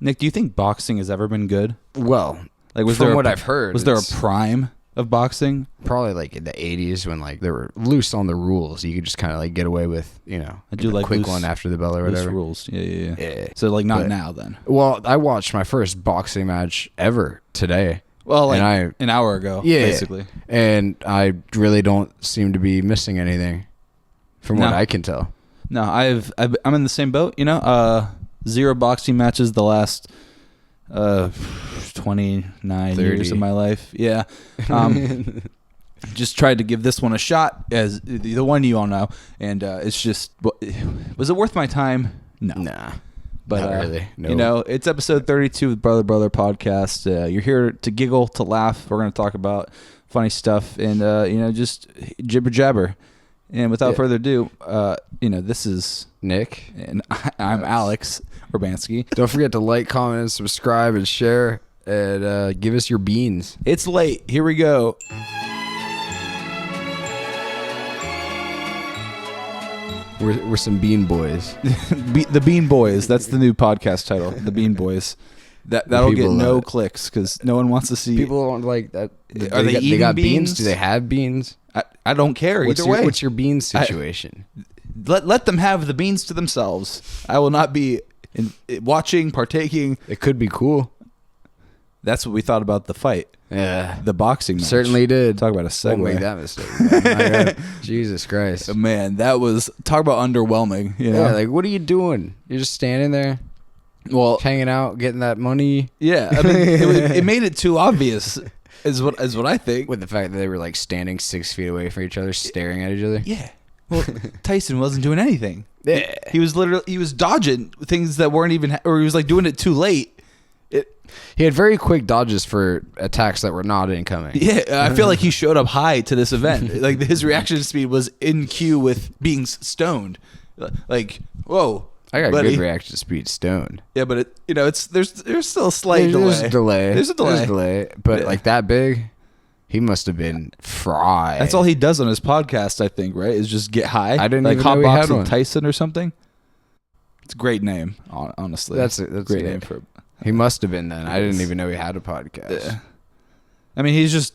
Nick, do you think boxing has ever been good? Well, Like, from what I've heard, was there a prime of boxing? Probably like in the 80s when like they were loose on the rules. You could just kind of like get away with, you know, I do a like quick loose- one after the bell or whatever. Loose rules. Yeah. Yeah. So like not But- now then. Well, I watched my first boxing match ever today. Well, like and an hour ago, Yeah. basically. And I really don't seem to be missing anything from what No. I can tell. No, I'm in the same boat. You know, 0 boxing matches the last 29 years 30. of my life. Yeah. Just tried to give this one a shot, as the one you all know, and it's just, was it worth my time? No. Nah. But not really. No. You know, it's episode 32 of BrotherBrother podcast. You're here to giggle, to laugh. We're going to talk about funny stuff and you know, just jibber jabber. And without further ado, you know, this is Nick. and I'm Alex Urbanski. Don't forget to like, comment, and subscribe and share and give us your beans. It's late. Here we go. We're some bean boys. The Bean Boys. That's the new podcast title. The Bean Boys. That'll get People no love it. clicks because no one wants to see. People don't like that. Are they got, eating got beans? Do they have beans? I don't care either way. What's your beans situation? Let them have the beans to themselves. I will not be watching, partaking. It could be cool. That's what we thought about the fight, Yeah, the boxing match. certainly did. Talk about a segue. Won't make that mistake. Man. Jesus Christ. Man, that was talk about underwhelming. You know? Yeah, like what are you doing? You're just standing there, Well, hanging out, getting that money. yeah. I mean, it made it too obvious. Is what I think. With the fact that they were like standing 6 feet away from each other, staring at each other. Yeah. Well, Tyson wasn't doing anything. Yeah. He was dodging things that weren't even, or he was like doing it too late. He had very quick dodges for attacks that were not incoming. Yeah, I feel like he showed up high to this event. Like his reaction speed was in cue with being stoned. Like, whoa, I got buddy. good reaction speed stoned. Yeah, but it, you know, there's still a slight delay. There's a delay. There's a delay. But Yeah. like that big, he must have been fried. That's all he does on his podcast, I think. Right? Is just get high. I didn't like even know he Hotbox had with one. Tyson or something. It's a great name, honestly. That's a great name for. He must have been then. I didn't even know he had a podcast. Yeah. I mean, he's just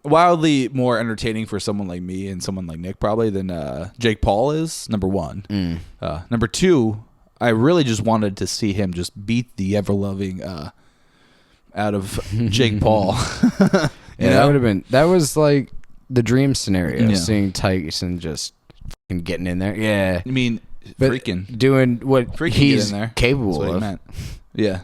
wildly more entertaining for someone like me and someone like Nick probably than Jake Paul is, number one. Number two, I really just wanted to see him just beat the ever-loving out of Jake Paul. Yeah, that was like the dream scenario, Yeah. seeing Tyson just fucking getting in there. Yeah. I mean, But freaking doing what get he's in there. capable That's what he of. meant. Yeah.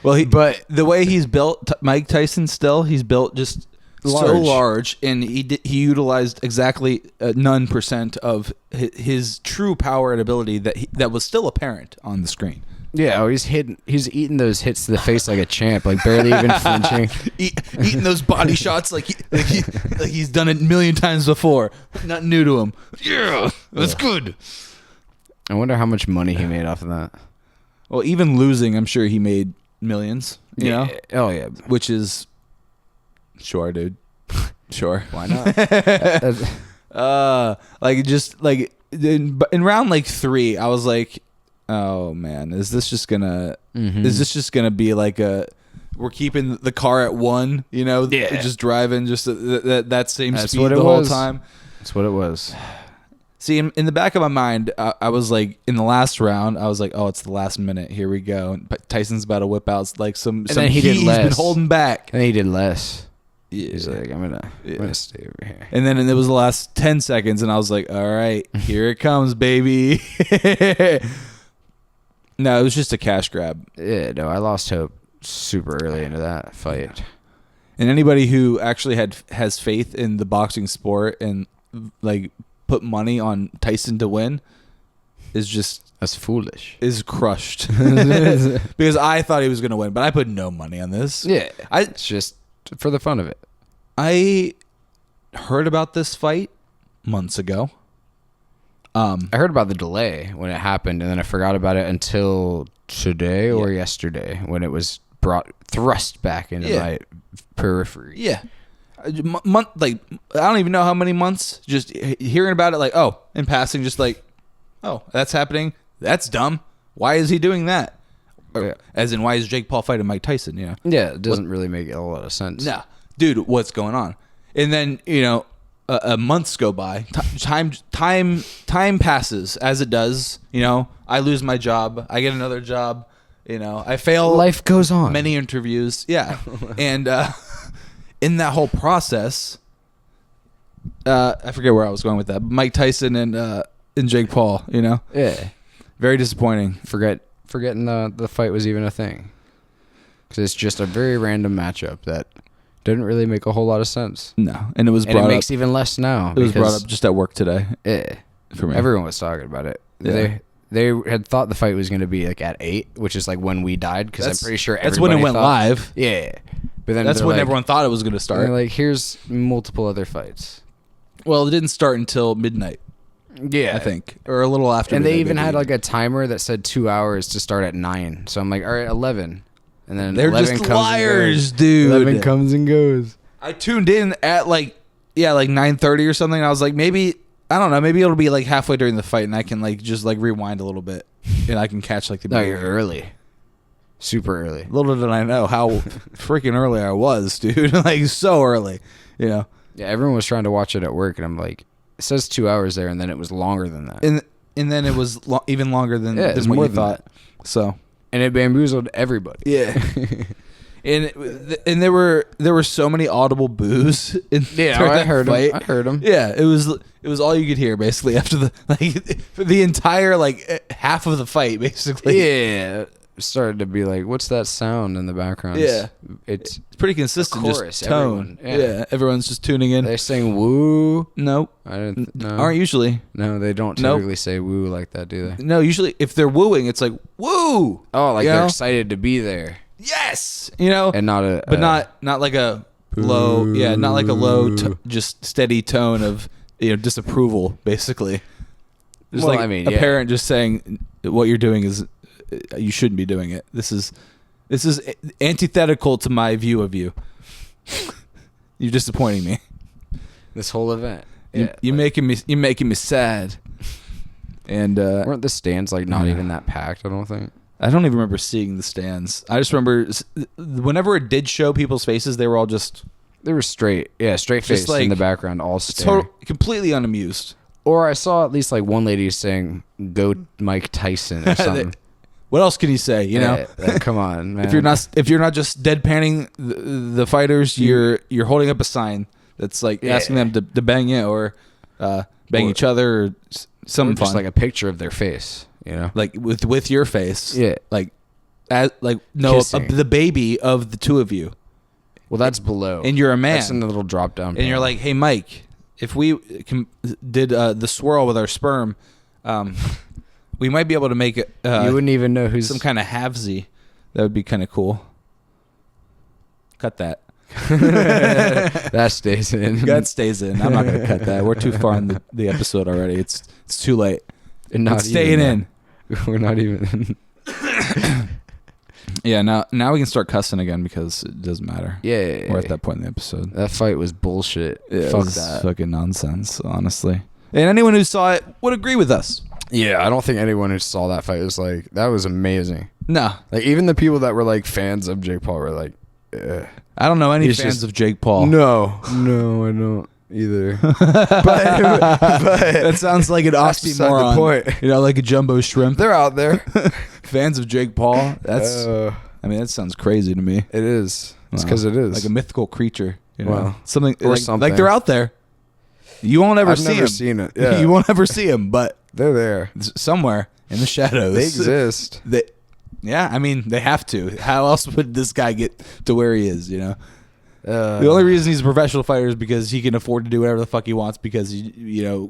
Well, But the way he's built, Mike Tyson still, he's built just so Large. large, and he utilized exactly none percent of his true power and ability that was still apparent on the screen. yeah, he's eating those hits to the face like a champ, like barely even flinching. Eating those body shots like he's done it a million times before. Nothing new to him. Yeah, that's good. I wonder how much money he made off of that. Well, even losing, I'm sure he made millions. You know, Oh yeah. which is sure, dude. Sure, Why not? like just like in round like 3, I was like, oh man, is this just gonna be like we're keeping the car at 1, you know, just driving just that same That's speed what it the whole was. time. That's what it was. See, in the back of my mind, I was like, in the last round, I was like, oh, it's the last minute. Here we go. But Tyson's about to whip out like some then he heat did he's less. been holding back. And he did less. Yeah. He's like, I'm gonna stay over here. And then it was the last 10 seconds, and I was like, all right, here it comes, baby. No, it was just a cash grab. Yeah, no, I lost hope super early into that fight. And anybody who actually has faith in the boxing sport and like put money on Tyson to win That's foolish. is crushed. Because I thought he was going to win, but I put no money on this. Yeah, it's just for the fun of it. I heard about this fight months ago. I heard about the delay when it happened, and then I forgot about it until today or yesterday when it was thrust back into my periphery. Yeah. Like, I don't even know how many months, just hearing about it, like, oh, in passing, just like, oh, that's happening. That's dumb. Why is he doing that? Yeah. As in, why is Jake Paul fighting Mike Tyson? You know? Yeah, it doesn't really make a lot of sense. Nah, dude, what's going on? And then a months go by. Time passes as it does. I lose my job. I get another job. I fail. Life goes on. Many interviews. Yeah, and in that whole process, I forget where I was going with that. Mike Tyson and Jake Paul. Yeah. Very disappointing. Forgetting the fight was even a thing, because it's just a very random matchup that didn't really make a whole lot of sense. No, and it was brought and it up. Makes even less now. It was brought up just at work today. Yeah, for me. Everyone was talking about it. Yeah. They had thought the fight was going to be like at 8, which is like when we died, because I'm pretty sure that's when it went thought, live. Yeah, but then that's when everyone thought it was going to start. Like, here's multiple other fights. Well, it didn't start until midnight. Yeah, I think, or a little after. And they even had like a timer that said 2 hours to start at 9. So I'm like, all right, 11. And then they're 11 just comes liars, dude. 11 comes and goes. I tuned in at like 9:30 or something. And I was like, maybe it'll be like halfway during the fight, and I can like just like rewind a little bit, and I can catch like the. No, you're early. Super early. Little did I know how freaking early I was, dude. Like so early, Yeah, everyone was trying to watch it at work, and I'm like, it says 2 hours there, and then it was longer than that. And then it was even longer than what more you than thought. That. So. And it bamboozled everybody. Yeah. And there were so many audible boos. I heard them. I heard them. Yeah, it was all you could hear basically after the entire like half of the fight basically. Yeah. Started to be like, what's that sound in the background? Yeah, it's pretty consistent. Chorus, just tone. Yeah, everyone's just tuning in. They're saying woo. Nope. I didn't. No. Aren't usually. No, they don't typically say woo like that, do they? No, usually if they're wooing, it's like woo. Oh, like they're excited to be there. Yes, and not not like a low. Yeah, not like a low, just steady tone of disapproval. Basically, just a parent just saying what you're doing is. You shouldn't be doing it. This is antithetical to my view of you. You're disappointing me. This whole event. You're making me sad. And weren't the stands like not even that packed? I don't think. I don't even remember seeing the stands. I just remember whenever it did show people's faces, they were all they were straight face in the background, all staring, completely unamused. Or I saw at least like one lady saying "Go Mike Tyson" or something. What else can you say? Come on, man. If you're not just deadpanning the fighters, you're holding up a sign that's like asking them to bang you or bang each other or something. Just fun. like a picture of their face, like with your face. Yeah, the baby of the two of you. Well, that's below, and you're a man. That's in the little drop down. And you're like, hey, Mike, if we did the swirl with our sperm. We might be able to make it. You wouldn't even know who's some kind of halvesy. That would be kind of cool. Cut that. That stays in. That stays in. I'm not going to cut that. We're too far in the episode already. It's too late. It's staying in. We're not even. Yeah. Now we can start cussing again because it doesn't matter. Yeah. We're at that point in the episode. That fight was bullshit. Yeah, Fuck it was that. Fucking nonsense. Honestly. And anyone who saw it would agree with us. Yeah, I don't think anyone who saw that fight was like, that was amazing. No. Like, even the people that were like fans of Jake Paul were like, I don't know any fans of Jake Paul. No, I don't either. but that sounds like an oxymoron. The point. Like a jumbo shrimp. They're out there. Fans of Jake Paul. That's. That sounds crazy to me. It is. It's because it is like a mythical creature. Well, something like they're out there. You won't ever see them. I've never seen it. Yeah. You won't ever see them, but they're there somewhere in the shadows. They exist. They have to. How else would this guy get to where he is? The only reason he's a professional fighter is because he can afford to do whatever the fuck he wants because he,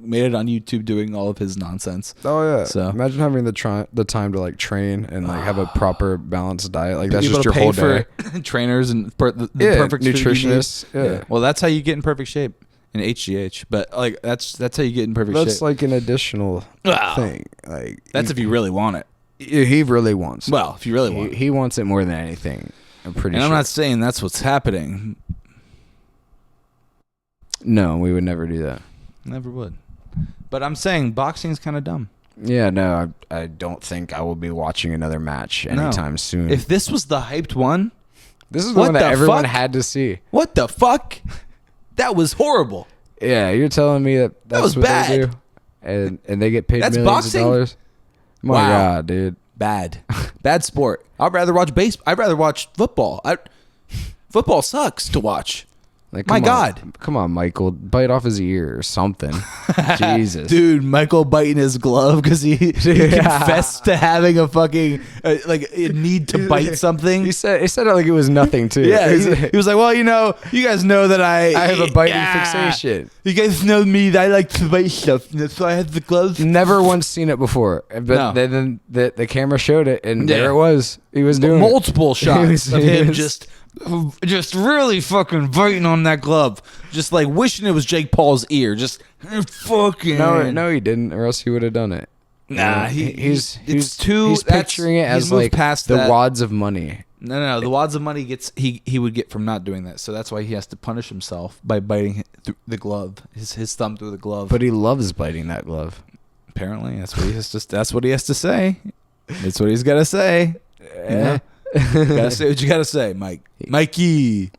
made it on YouTube doing all of his nonsense. Oh yeah. So imagine having the time to like train and like have a proper balanced diet. Like that's just your whole day. Trainers and the perfect nutritionists. Yeah. Well, that's how you get in perfect shape. In HGH, but like that's how you get in perfect shape. That's like an additional thing. Like that's if you really want it. He really wants it. Well, if you really want it. He wants it more than anything. I'm pretty sure. I'm not saying that's what's happening. No, we would never do that. Never would. But I'm saying boxing is kind of dumb. Yeah, no, I don't think I will be watching another match anytime soon. If this was the hyped one, this is the one that everyone had to see. What the fuck? That was horrible. Yeah, you're telling me that was what bad. they do, and they get paid That's millions boxing? of dollars. My God, dude, bad sport. I'd rather watch I'd rather watch football. Football sucks to watch. Like, My God. Come on, Michael, bite off his ear or something. Jesus, dude, Michael biting his glove because he confessed to having a fucking like a need to bite something. He said it like it was nothing too. Yeah, he was like, well, you guys know that I have a biting fixation. You guys know me that I like to bite stuff, so I had the gloves. Never once seen it before, but then the camera showed it, and there it was. He was doing multiple shots of him just really fucking biting on that glove, just like wishing it was Jake Paul's ear. Just fucking. No, he didn't, or else he would have done it. Nah, he's picturing it as like past the that. wads of money. No, the wads of money he would get from not doing that. So that's why he has to punish himself by biting through the glove, his thumb through the glove. But he loves biting that glove. Apparently, that's what he has to. That's what he has to say. That's what he's got to say. Yeah. Gotta say what you gotta say, Mikey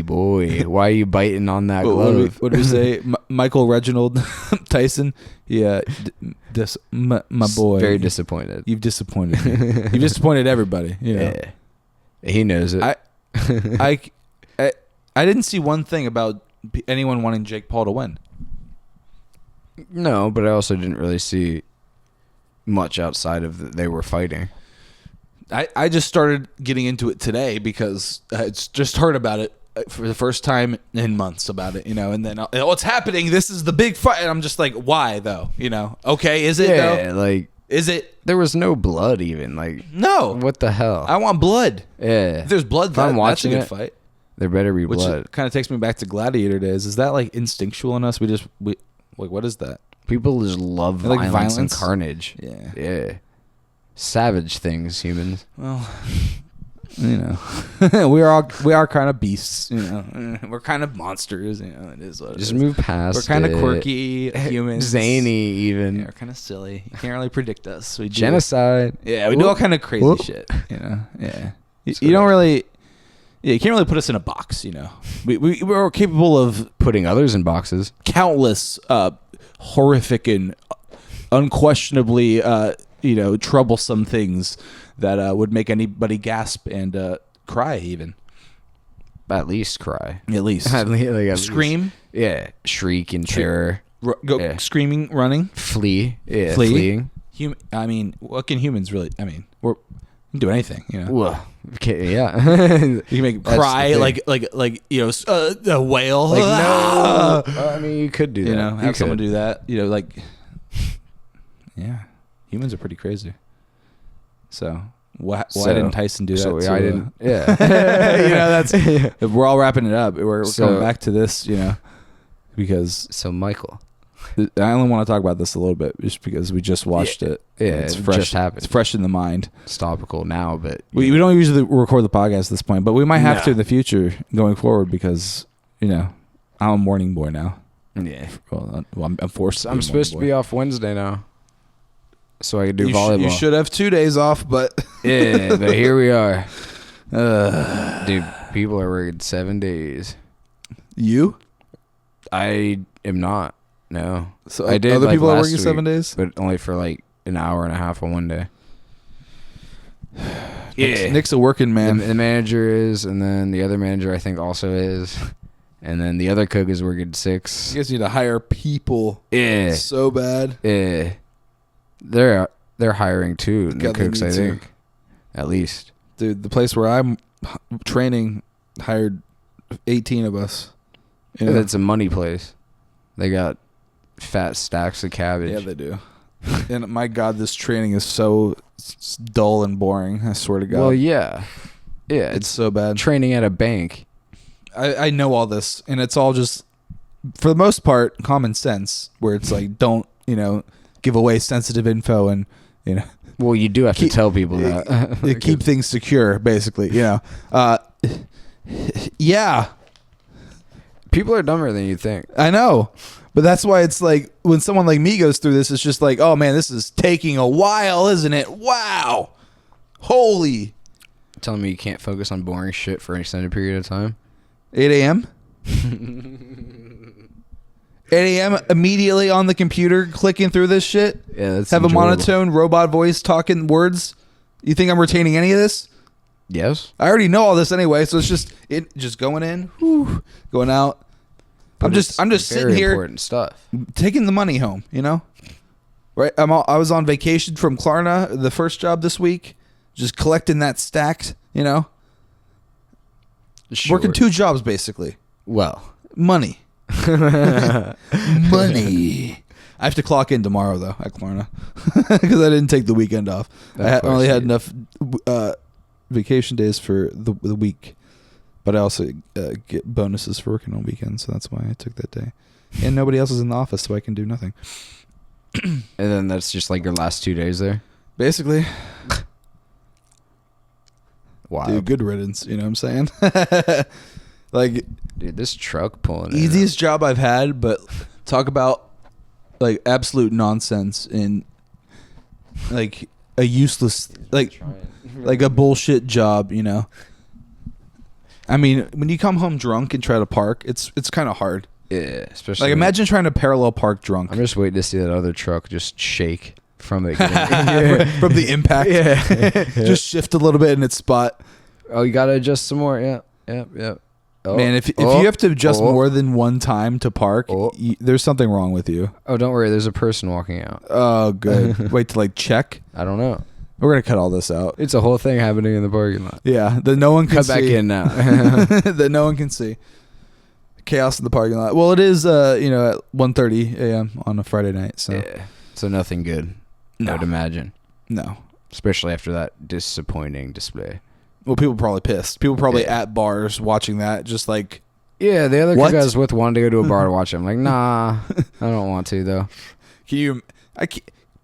boy. Why are you biting on that glove? What do we say? Michael Reginald Tyson. Yeah, my boy. Very disappointed. You've disappointed me. You've disappointed everybody. You know? Yeah, he knows it. I didn't see one thing about anyone wanting Jake Paul to win. No, but I also didn't really see much outside of they were fighting. I just started getting into it today because I just heard about it for the first time in months about it, and then it's happening. This is the big fight. And I'm just like, why though? Okay, is it though? Like, is it? There was no blood even. Like, no. What the hell? I want blood. Yeah. If there's blood, I'm watching that's a good fight. There better be blood. Which kind of takes me back to Gladiator days. Is that like instinctual in us? We what is that? People just love violence and carnage. Yeah. Yeah. Savage things, humans. Well, we are kind of beasts. We're kind of monsters. It is what it just is. Move past. We're kind of quirky humans, zany even. Yeah, we're kind of silly. You can't really predict us. We do. Genocide. Yeah, we do all kind of crazy shit. Yeah. You don't really. Yeah, you can't really put us in a box. We're capable of putting others in boxes. Countless horrific and unquestionably troublesome things that would make anybody gasp and cry even. At least cry. At least. At Scream. Least. Yeah. Shriek in terror. Go screaming, running. Flee. Yeah. Fleeing. What can humans really? We can do anything. Well, okay, yeah. You can make cry like a whale. Like, no. You could do that. Have someone do that. Yeah. Humans are pretty crazy. So why didn't Tyson do that? So I didn't. Yeah. That's. If we're all wrapping it up. We're coming back to this. Because. So Michael, I only want to talk about this a little bit just because we just watched it. Yeah, it's fresh. Just happened. It's fresh in the mind. It's topical now, but we don't usually record the podcast at this point, but we might have to in the future going forward because I'm a morning boy now. Yeah. Well, I'm forced. I'm supposed to be off Wednesday now. So I could do volleyball. You should have 2 days off, but yeah, but here we are. Dude, people are working 7 days. You? I am not. No. So I did. Other people are working 7 days, but only for like an hour and a half on one day. Yeah, Nick's a working man. The manager is, and then the other manager I think also is, and then the other cook is working 6. You guys need to hire people. Yeah. So bad. Yeah. They're hiring too. The cooks, I think. At least. Dude, the place where I'm training hired 18 of us. That's a money place. They got fat stacks of cabbage. Yeah, they do. And my God, this training is so dull and boring. I swear to God. Well, yeah. Yeah. It's so bad. Training at a bank. I know all this, and it's all just, for the most part, common sense, where it's like, don't, give away sensitive info and, Well, you do have to tell people that. Keep things secure, basically, Yeah. People are dumber than you think. I know. But that's why it's like when someone like me goes through this, it's just like, oh man, this is taking a while, isn't it? Wow. Holy. Telling me you can't focus on boring shit for an extended period of time. 8 a.m. 8 a.m. immediately on the computer clicking through this shit. Yeah, that's have enjoyable. a monotone robot voice talking words. You think I'm retaining any of this? Yes. I already know all this anyway, so it's just going in, going out. But I'm just sitting very here important stuff. taking the money home, you know? Right? I was on vacation from Klarna, the first job this week, just collecting that stacked, you know? Sure. Working 2 jobs basically. Well, Money. Money. I have to clock in tomorrow though at Klarna because I didn't take the weekend off. I only had enough vacation days for the week, but I also get bonuses for working on weekends, so that's why I took that day. And nobody else is in the office, so I can do nothing. and then that's just like your last 2 days there. Basically. Wow. Dude, good riddance. You know what I'm saying? Like, dude, this truck pulling easiest job I've had, but talk about like absolute nonsense in like a useless, like a bullshit job, you know? I mean, when you come home drunk and try to park, it's kind of hard. Yeah, especially like imagine trying to parallel park drunk. I'm just waiting to see that other truck just shake from it. From the impact. Yeah. Just shift a little bit in its spot. Oh, you gotta adjust some more. Yeah. Oh, Man, if you have to adjust more than one time to park, there's something wrong with you. Oh, don't worry. There's a person walking out. Oh, good. Wait to like check. I don't know. We're gonna cut all this out. It's a whole thing happening in the parking lot. Yeah, that no one can Cut see. back in now. That no one can see. Chaos in the parking lot. Well, it is at 1:30 a.m. on a Friday night. So yeah. So nothing good. No. I would imagine. No. Especially after that disappointing display. Well, people are probably pissed. People probably at bars watching that, just like. Yeah, the other What? guy I was with wanted to go to a bar to watch it. I'm like, nah, I don't want to though.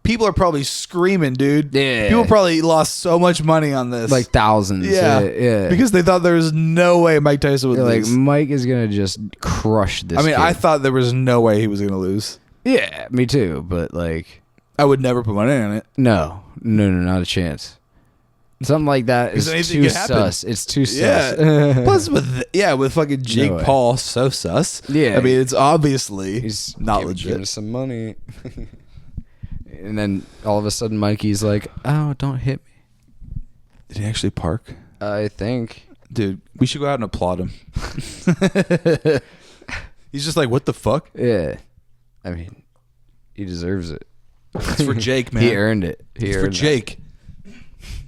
People are probably screaming, dude. Yeah. People probably lost so much money on this. Like thousands. Yeah. Because they thought there was no way Mike Tyson would They're like, lose. Mike is going to just crush this I mean, kid. I thought there was no way he was going to lose. Yeah, me too. But like, I would never put money on it. no, not a chance. Something like that is too sus. It's too sus. Yeah. Plus, with fucking Jake way. Paul, so sus. Yeah. I mean, it's obviously He's not Give legit. us some money. And then all of a sudden, Mikey's like, "Oh, don't hit me." Did he actually park? I think. Dude, we should go out and applaud him. He's just like, what the fuck? Yeah. I mean, he deserves it. It's for Jake, man. He earned it. It's for Jake.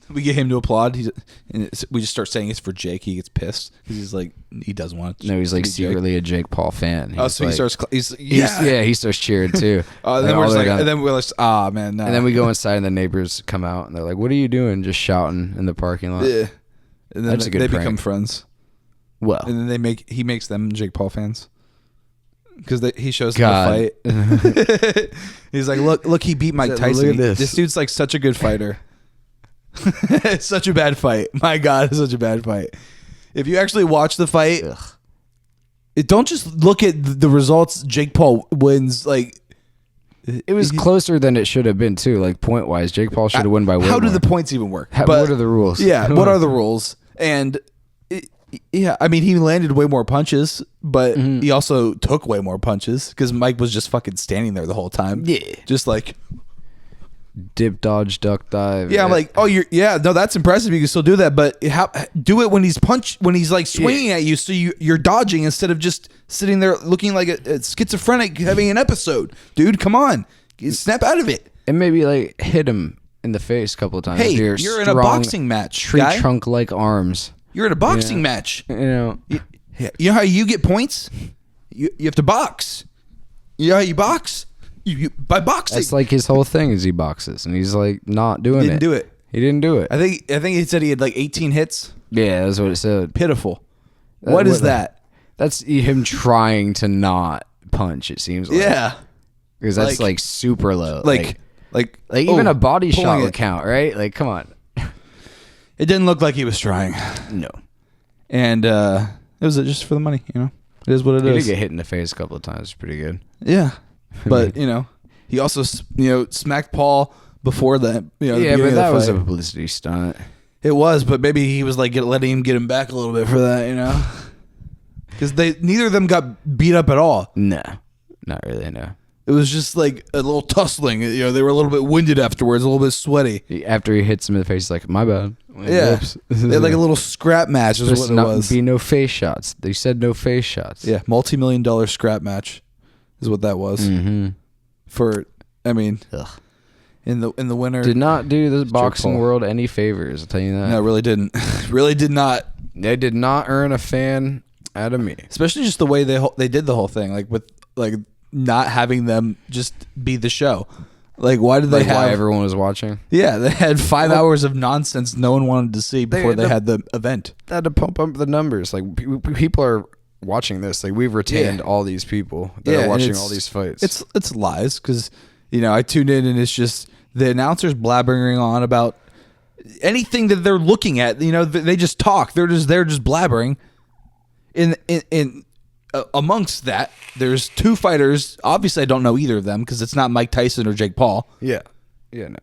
We get him to applaud. We just start saying it's for Jake. He gets pissed because he's like, he doesn't want it. No, he's like secretly a Jake Paul fan. Oh, so like, he starts. he starts cheering too. Then we're just like, and then we're like, man, no. And then we go inside, and the neighbors come out, and they're like, "What are you doing?" Just shouting in the parking lot. Yeah. And then That's a good they prank. become friends. Well, And then he makes them Jake Paul fans because he shows God. them the fight. He's like, look, he beat Mike Tyson. Look at this. This dude's like such a good fighter. It's such a bad fight. My God, it's such a bad fight. If you actually watch the fight, don't just look at the results. Jake Paul wins. Like, it was closer than it should have been too. Like point wise, Jake Paul should have won by way how do more. the points even work? What are the rules? Yeah, what are the rules? And I mean, he landed way more punches, but he also took way more punches because Mike was just fucking standing there the whole time. Yeah. Just like, dip, dodge, duck, dive. yeah, I'm like, oh, no, that's impressive. You can still do that, but do it when he's like swinging at you, so you're dodging instead of just sitting there looking like a schizophrenic having an episode. Dude, come on, snap out of it. And maybe like hit him in the face a couple of times. Hey, with you're your in a strong boxing match, tree guy. trunk like arms. You're in a boxing match. You know, You know how you get points? You have to box. You know how you box? You by boxing. that's like his whole thing is he boxes, and he's like not doing Didn't it. do it. He didn't do it. I think he said he had like 18 hits. Yeah, that's what it said. Pitiful. What is that? That's him trying to not punch. It seems like. Yeah. Because that's like super low. Like even a body shot pulling would it. count, right? Like, come on. It didn't look like he was trying. No. And it was just for the money, you know? It is what it He is. did get hit in the face a couple of times. Pretty good. Yeah, but he also smacked Paul before that. Yeah, but that was a publicity stunt. It was, but maybe he was like letting him get him back a little bit for that, because neither of them got beat up at all. No, not really. No. It was just like a little tussling. They were a little bit winded afterwards, a little bit sweaty. After he hits him in the face, he's like, my bad. Yeah. They had like a little scrap match is what it was. Be no face shots. They said no face shots. Yeah, multi-million-dollar scrap match is what that was. Mm-hmm. In the winter. Did not do the boxing world any favors, I'll tell you that. No, really didn't. Really did not. They did not earn a fan out of me. Especially just the way they did the whole thing, like with like not having them just be the show. Like, why did they have... Why everyone was watching? Yeah, they had 5 hours of nonsense no one wanted to see before they had the event. They had to pump up the numbers. Like, people are watching this. Like, we've retained all these people that are watching all these fights. It's lies, because, I tuned in and it's just the announcers blabbering on about anything that they're looking at. They just talk. They're just blabbering. Amongst that, there's 2 fighters. Obviously, I don't know either of them because it's not Mike Tyson or Jake Paul. Yeah, no.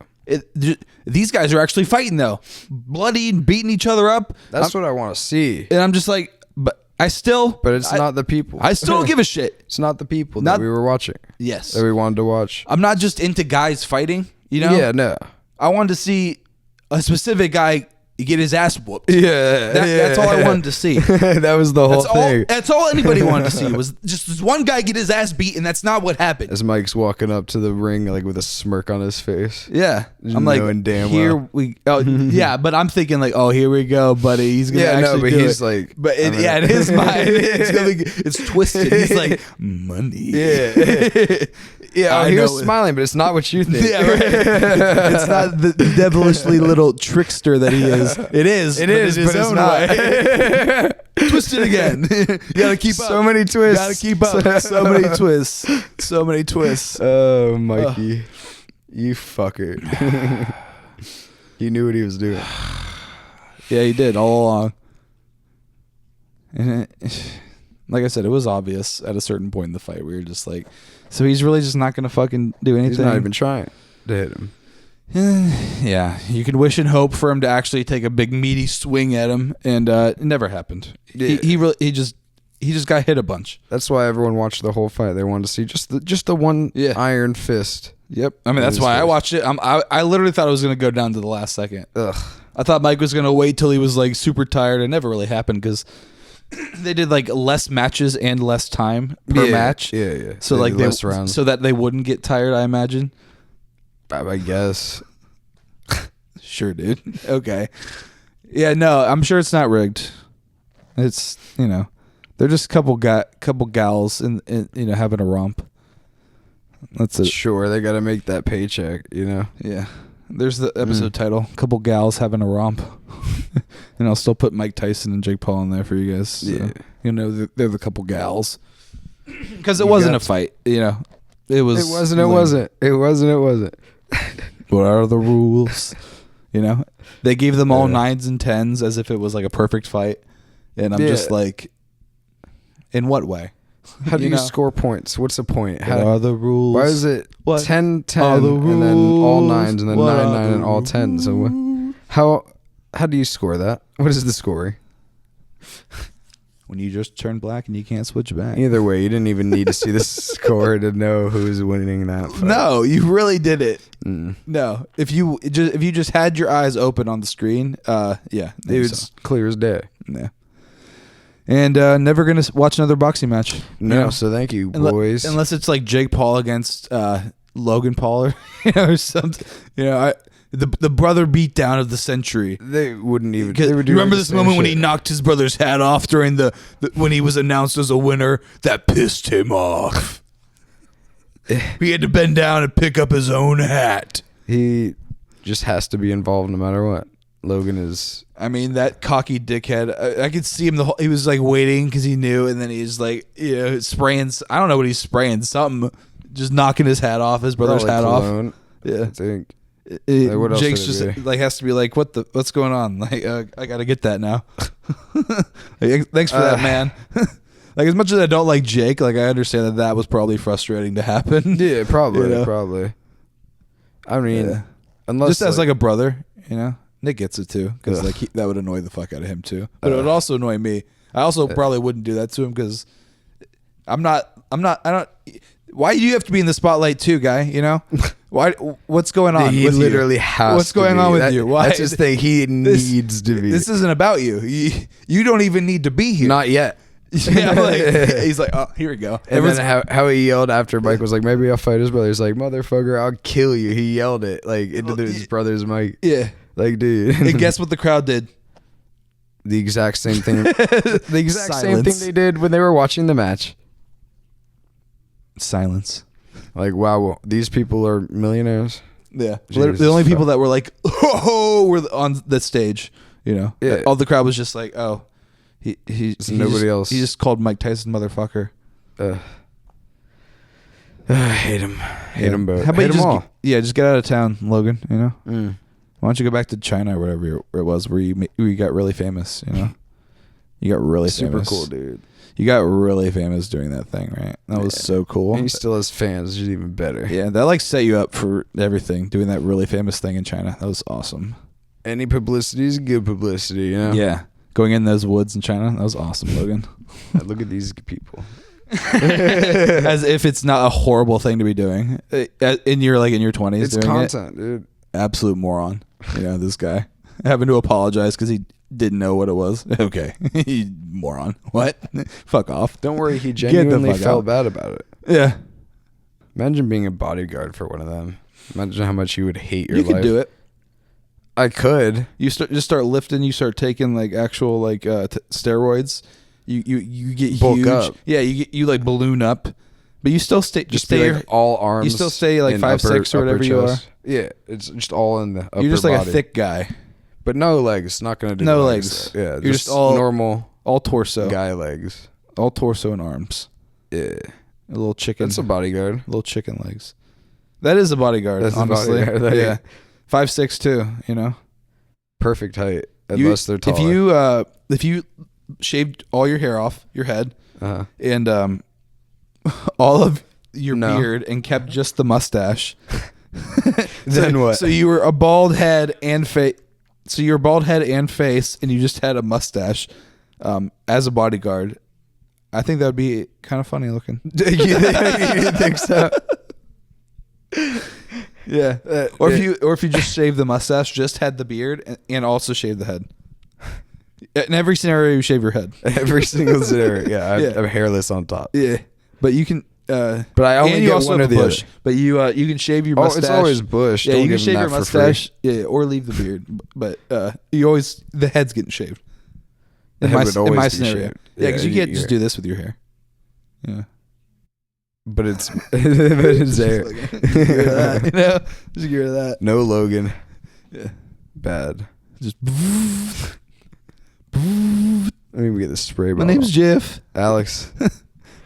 These guys are actually fighting though, bloody and beating each other up. That's what I want to see. And I'm just like, but it's not the people. I still don't give a shit. It's not the people that we were watching. Yes, that we wanted to watch. I'm not just into guys fighting. Yeah, no. I wanted to see a specific guy get his ass whooped. Yeah, that's all I wanted to see. That was the whole thing. That's all anybody wanted to see was just this one guy get his ass beat, and that's not what happened. As Mike's walking up to the ring, like with a smirk on his face. Yeah, I'm like, damn here well. we. Oh, yeah, but I'm thinking like, oh, here we go, buddy. He's gonna actually do he's it. like, but in his mind, it's twisted. He's like, money. Yeah. Yeah, he was smiling, but it's not what you think. Yeah, right. It's not the devilishly little trickster that he is. It is, but it's not. Twist it again. You gotta keep up. So many twists. Gotta keep up. So many twists. So many twists. Oh, Mikey, you fucker. He knew what he was doing. Yeah, he did all along. And like I said, it was obvious at a certain point in the fight. We were just like, so he's really just not going to fucking do anything. He's not even trying to hit him. Yeah, you can wish and hope for him to actually take a big meaty swing at him, and it never happened. Yeah. He just got hit a bunch. That's why everyone watched the whole fight. They wanted to see just the one iron fist. Yep. I mean, that's why I watched it. I literally thought it was going to go down to the last second. Ugh. I thought Mike was going to wait till he was like super tired. It never really happened because they did like less matches and less time per match. Yeah. So like less rounds, so that they wouldn't get tired. I imagine. I guess. Sure, dude. Okay. Yeah. No, I'm sure it's not rigged. It's they're just a couple gals in having a romp. That's it. Sure, they got to make that paycheck. Yeah. There's the episode title, couple gals having a romp. And I'll still put Mike Tyson and Jake Paul in there for you guys. So, they're the couple gals. Because it wasn't a fight, It wasn't. What are the rules? They gave them all 9s and 10s as if it was like a perfect fight. And I'm just like, in what way? How do you score points? What's the point? What are the rules? Why is it 10, 10, and then all 9s, and then 9, 9, and all 10s? So how do you score that? What is the scoring? When you just turn black and you can't switch back. Either way, you didn't even need to see the score to know who's winning that fight. No, you really did it. No, if you just had your eyes open on the screen, it was clear as day. Yeah. And never gonna watch another boxing match. No, so thank you, boys. Unless it's like Jake Paul against Logan Paul or or something. The brother beatdown of the century. They wouldn't even. You remember this moment when he knocked his brother's hat off during when he was announced as a winner? That pissed him off. He had to bend down and pick up his own hat. He just has to be involved no matter what. Logan is. I mean, that cocky dickhead. I could see him. He was like waiting because he knew, and then he's like, spraying. I don't know what he's spraying. Something, just knocking his hat off, his brother's hat cologne, off. Yeah, I think. What else Jake's just like has to be like, what's going on? Like, I gotta get that now. Thanks for that, man. Like, as much as I don't like Jake, like, I understand that was probably frustrating to happen. Yeah, probably, probably. I mean, unless just as like a brother, Nick gets it too, because like that would annoy the fuck out of him too. But it would also annoy me. I also probably wouldn't do that to him because I don't. Why do you have to be in the spotlight too, guy? Why? What's going on? He with literally you? has. What's going on with you? Why? That's his thing. He needs to be. This isn't about you. You don't even need to be here. Not yet. Yeah, he's like, oh, here we go. And then how he yelled after Mike was like, maybe I'll fight his brother. He's like, motherfucker, I'll kill you. He yelled it like into his brother's mic. Yeah, like dude. And guess what the crowd did? The exact same thing. The exact same thing they did when they were watching the match. Silence. Like, wow, these people are millionaires. Yeah, the only people that were like, oh, were on the stage. Yeah. All the crowd was just like, oh. He's nobody else. He just called Mike Tyson motherfucker. I hate him. Hate him both. How about hate you just all. just get out of town, Logan? Why don't you go back to China or whatever it was where you got really famous? You got really famous. Super cool, dude. You got really famous doing that thing, right? That was so cool. And he still has fans, which is even better. Yeah, that like set you up for everything. Doing that really famous thing in China, that was awesome. Any publicity is good publicity, Yeah. Going in those woods in China, that was awesome, Logan. Look at these people. As if it's not a horrible thing to be doing in your 20s. It's doing content, dude. Absolute moron. This guy having to apologize because he didn't know what it was. Okay, moron. What? Fuck off. Don't worry, he genuinely felt bad about it. Yeah. Imagine being a bodyguard for one of them. Imagine how much you would hate your life. You could do it. I could. You start lifting. You start taking like actual like steroids. You get bulk huge. Up. Yeah, you like balloon up, but you still stay. Just stay like all arms. You still stay like 5'6" or whatever you are. Yeah, it's just all in the upper You're just like body. a thick guy, but no legs. Not gonna do no legs. Yeah, you're just all normal, all torso, guy legs, all torso and arms. Yeah, a little chicken. That's a bodyguard. Little chicken legs. That is a bodyguard. That's honestly. A bodyguard. Yeah, 5'6" too. Perfect height unless they're taller. If you shaved all your hair off your head and all of your beard and kept just the mustache, then what? So you were a bald head and face. So you're bald head and face, and you just had a mustache as a bodyguard. I think that would be kind of funny looking. You think so? Yeah, or if you just shaved the mustache, just had the beard, and also shaved the head. In every scenario, you shave your head. Every single scenario, yeah. I'm hairless on top. Yeah, but you can. But I only get one or the other. But you can shave your mustache. It's always bush. Yeah, Don't you can give shave them your that mustache. Yeah, or leave the beard. But the head's getting shaved. The head would always in my be scenario. shaved. Yeah, because you can't just do this with your hair. Yeah. But it's there. Just get rid of that. No Logan. Yeah. Bad. Just. Let me get the spray bottle. My name's Jeff. Alex.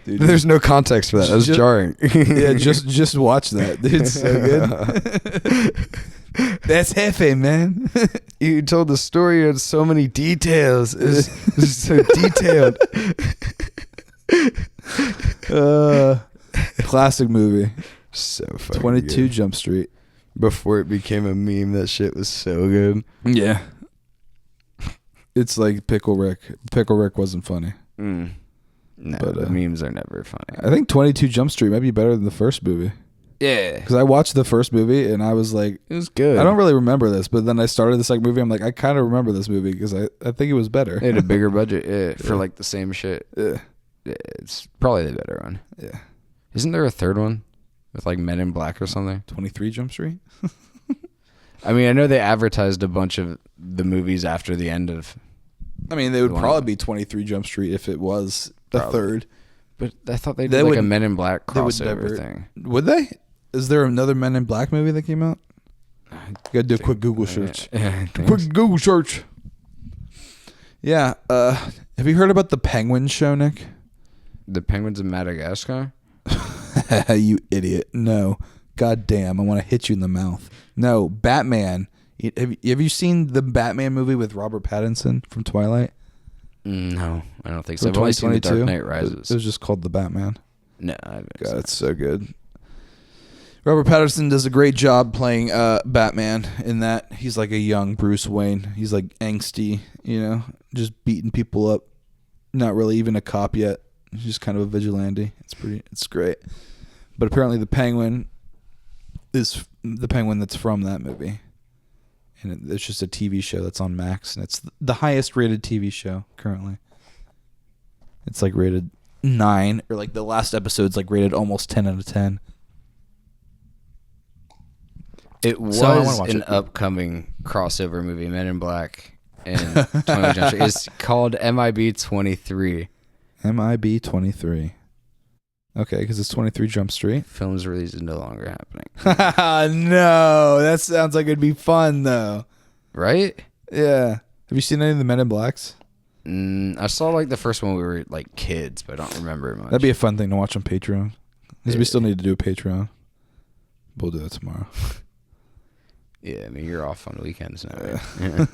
Dude, there's no context for that. That was jarring. Yeah, just watch that. Dude, it's so good. That's Hefe, man. You told the story in so many details. It's so detailed. Classic movie. So fucking 22 good. Jump Street. Before it became a meme, that shit was so good. Yeah. It's like Pickle Rick. Pickle Rick wasn't funny. No, but the memes are never funny. I think 22 Jump Street might be better than the first movie. Yeah. Because I watched the first movie and I was like... It was good. I don't really remember this, but then I started the second movie. I'm like, I kind of remember this movie because I think it was better. It had a bigger budget for like the same shit. Yeah. It's probably the better one. Yeah. Isn't there a third one? With like Men in Black or something? 23 Jump Street? I mean, I know they advertised a bunch of the movies after the end of... I mean, they would probably be 23 Jump Street if it was the third. But I thought they did like a Men in Black crossover thing. Would they? Is there another Men in Black movie that came out? You gotta do a quick Google search. Quick Google search. Yeah. Have you heard about the Penguins show, Nick? The Penguins of Madagascar? You idiot. No. God damn, I want to hit you in the mouth. No, Batman. Have you seen the Batman movie with Robert Pattinson from Twilight? No, I don't think so. I've only seen The Dark Knight Rises. It was just called The Batman. No, I haven't. God, it's so good. Robert Pattinson does a great job playing Batman in that. He's like a young Bruce Wayne. He's like angsty, just beating people up. Not really even a cop yet. He's just kind of a vigilante. It's great. But apparently the Penguin is the Penguin that's from that movie. And it's just a TV show that's on Max, and it's the highest rated TV show currently. It's like rated 9, or like the last episode's like rated almost 10 out of 10. It was an upcoming crossover movie, Men in Black and 21 Jump Street. It's called MIB 23. MIB 23. Okay, because it's 23 Jump Street. Film's release is no longer happening. No, that sounds like it'd be fun though. Right? Yeah. Have you seen any of the Men in Blacks? I saw like the first one when we were like kids, but I don't remember it much. That'd be a fun thing to watch on Patreon. Because we still need to do a Patreon. We'll do that tomorrow. Yeah, I mean, you're off on the weekends now. Right? Yeah.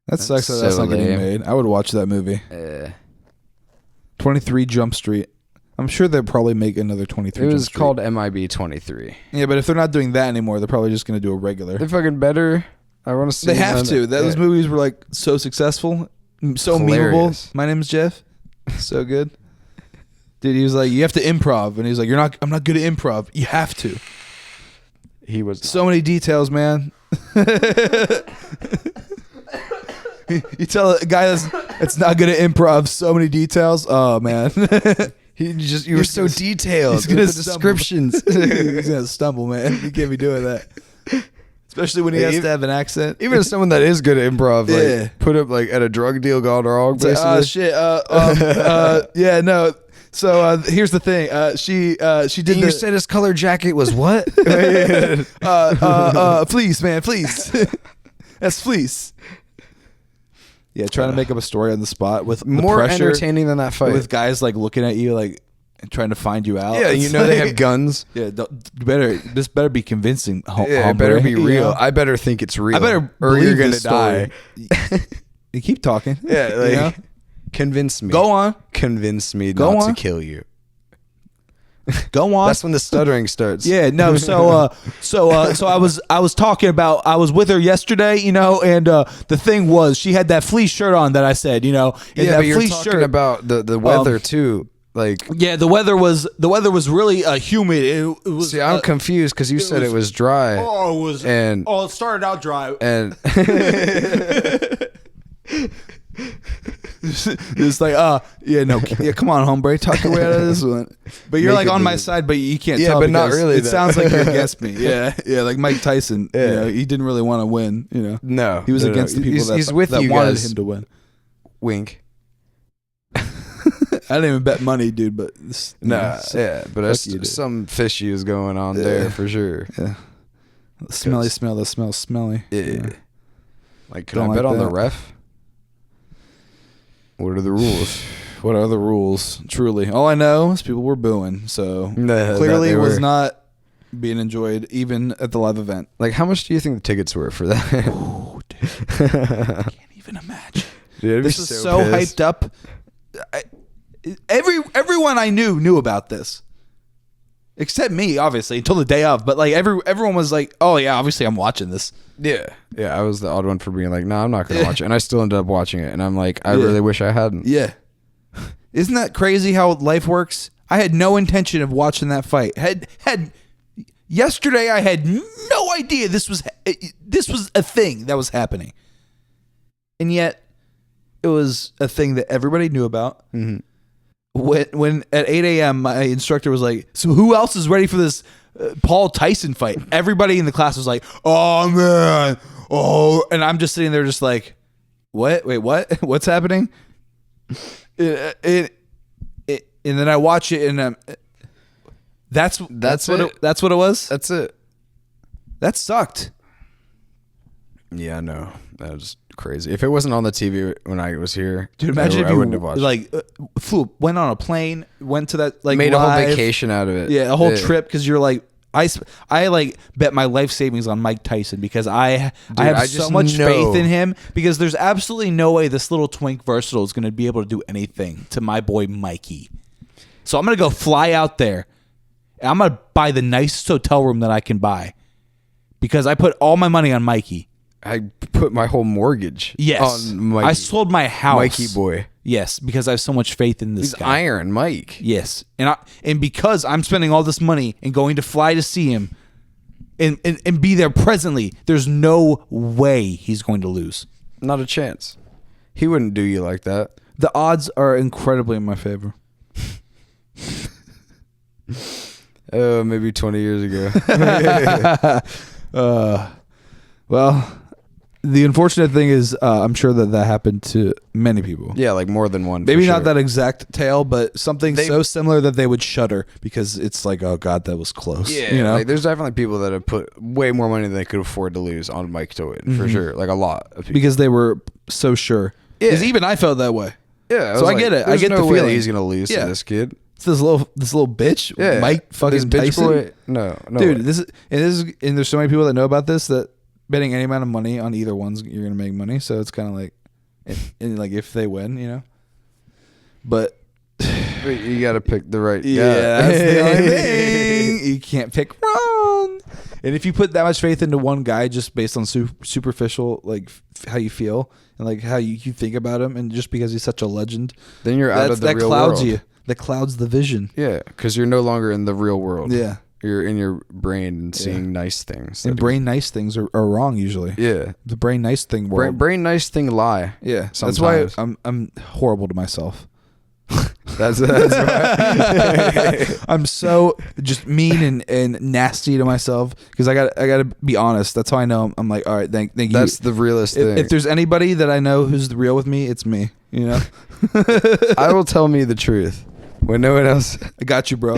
That sucks that that's not getting made. I would watch that movie. 23 Jump Street. I'm sure they'll probably make another 23 Jump Street. It was called MIB 23. Yeah, but if they're not doing that anymore, they're probably just going to do a regular. They're fucking better. I want to see. They have to. Those movies were like so successful, so memeable. My name's Jeff. So good. Dude, he was like, you have to improv. And he's like, I'm not good at improv. You have to. He was so many details, man. You tell a guy that's not good at improv so many details. Oh man, you were so detailed. He's gonna with the descriptions. He's gonna stumble, man. You can't be doing that, especially when he has to have an accent. Even someone that is good at improv, like put up like at a drug deal gone wrong. Basically. Oh shit. Yeah, no. So here's the thing. She did. You said his color jacket was what? Fleece, man, fleece. That's fleece. Yeah, trying to make up a story on the spot with more the pressure, entertaining than that fight. With guys like looking at you, like trying to find you out. Yeah, they have guns. Yeah, this better be convincing. It better be real. I better think it's real. I better, or you're gonna die. You keep talking. Yeah, convince me. Go on. Convince me not to kill you. Go on. That's when the stuttering starts. Yeah, no. So I was talking about. I was with her yesterday, and the thing was, she had that fleece shirt on that I said, and yeah, that but you're fleece talking shirt about the weather too. Like, yeah, the weather was really humid. It was. See, I'm confused because you said it was dry. Oh, it was. And it started out dry. And it's like, come on, hombre, talk your way out of this one. But you're like on my side, but you can't tell. Yeah, but not really. It sounds like you're against me. Yeah, like Mike Tyson. Yeah. He didn't really want to win. No, he was against the people he's with that you wanted guys. him to win. Wink. I didn't even bet money, dude. But but there's some fishy is going on there for sure. Yeah, the smelly smell. The smell smelly. Yeah. Like, can I bet on the ref? What are the rules? What are the rules? Truly, all I know is people were booing. So clearly, it was not being enjoyed even at the live event. Like, how much do you think the tickets were for that? Oh, dude, I can't even imagine. Dude, this is so hyped up. Everyone I knew about this, except me, obviously, until the day of. But like everyone was like, "Oh yeah, obviously I'm watching this." Yeah. I was the odd one for being like, "No, I'm not going to watch it," and I still ended up watching it. And I'm like, I really wish I hadn't. Yeah. Isn't that crazy how life works? I had no intention of watching that fight. Yesterday, I had no idea this was a thing that was happening, and yet it was a thing that everybody knew about. Mm-hmm. When at 8 a.m. my instructor was like, "So who else is ready for this Paul Tyson fight?" Everybody in the class was like, "Oh man, oh," and I'm just sitting there, just like, "What? Wait, what? What's happening?" And then I watch it, and that's what it was. That's it. That sucked. Yeah, I know. That was crazy. If it wasn't on the TV when I was here, dude, imagine if I you wouldn't have watched. Like went on a plane, went to that, like, made live, a whole vacation out of it. Yeah, a whole trip, because you're like, I like bet my life savings on Mike Tyson because I have so much faith in him because there's absolutely no way this little twink versatile is going to be able to do anything to my boy Mikey. So I'm going to go fly out there and I'm going to buy the nicest hotel room that I can buy because I put all my money on Mikey. I put my whole mortgage on Mikey. I sold my house. Mikey boy. Yes, because I have so much faith in this guy. Iron Mike. Yes. And because I'm spending all this money and going to fly to see him and be there presently, there's no way he's going to lose. Not a chance. He wouldn't do you like that. The odds are incredibly in my favor. Maybe 20 years ago. Well, the unfortunate thing is I'm sure that happened to many people. Yeah, like more than one. Maybe not that exact tale, but something so similar that they would shudder because it's like, oh God, that was close. Yeah, you know? Like there's definitely people that have put way more money than they could afford to lose on Mike to win, for sure. Like a lot of people. Because they were so sure. Because even I felt that way. Yeah, so I get it. I get the feeling he's gonna lose to this kid. It's this little bitch, Mike fucking Tyson. Boy. No, dude. And there's so many people that know about this that betting any amount of money on either one's you're gonna make money. So it's kind of like, and like if they win, you know. But you got to pick the right guy. Yeah, that's the only thing. You can't pick wrong. And if you put that much faith into one guy just based on superficial, like how you feel and like how you think about him, and just because he's such a legend, then you're out of the real clouds world. you. That clouds the vision. Yeah, because you're no longer in the real world. Yeah. You're in your brain and seeing nice things. And brain nice things are wrong usually. Yeah. The brain nice thing world. Brain nice thing lie. Yeah. Sometimes. That's why I'm horrible to myself. That's why. I'm so just mean and nasty to myself because I got to be honest. That's how I know I'm like, all right, thank you. That's the realest thing. If there's anybody that I know who's real with me, it's me. You know. I will tell me the truth when no one else. I got you, bro.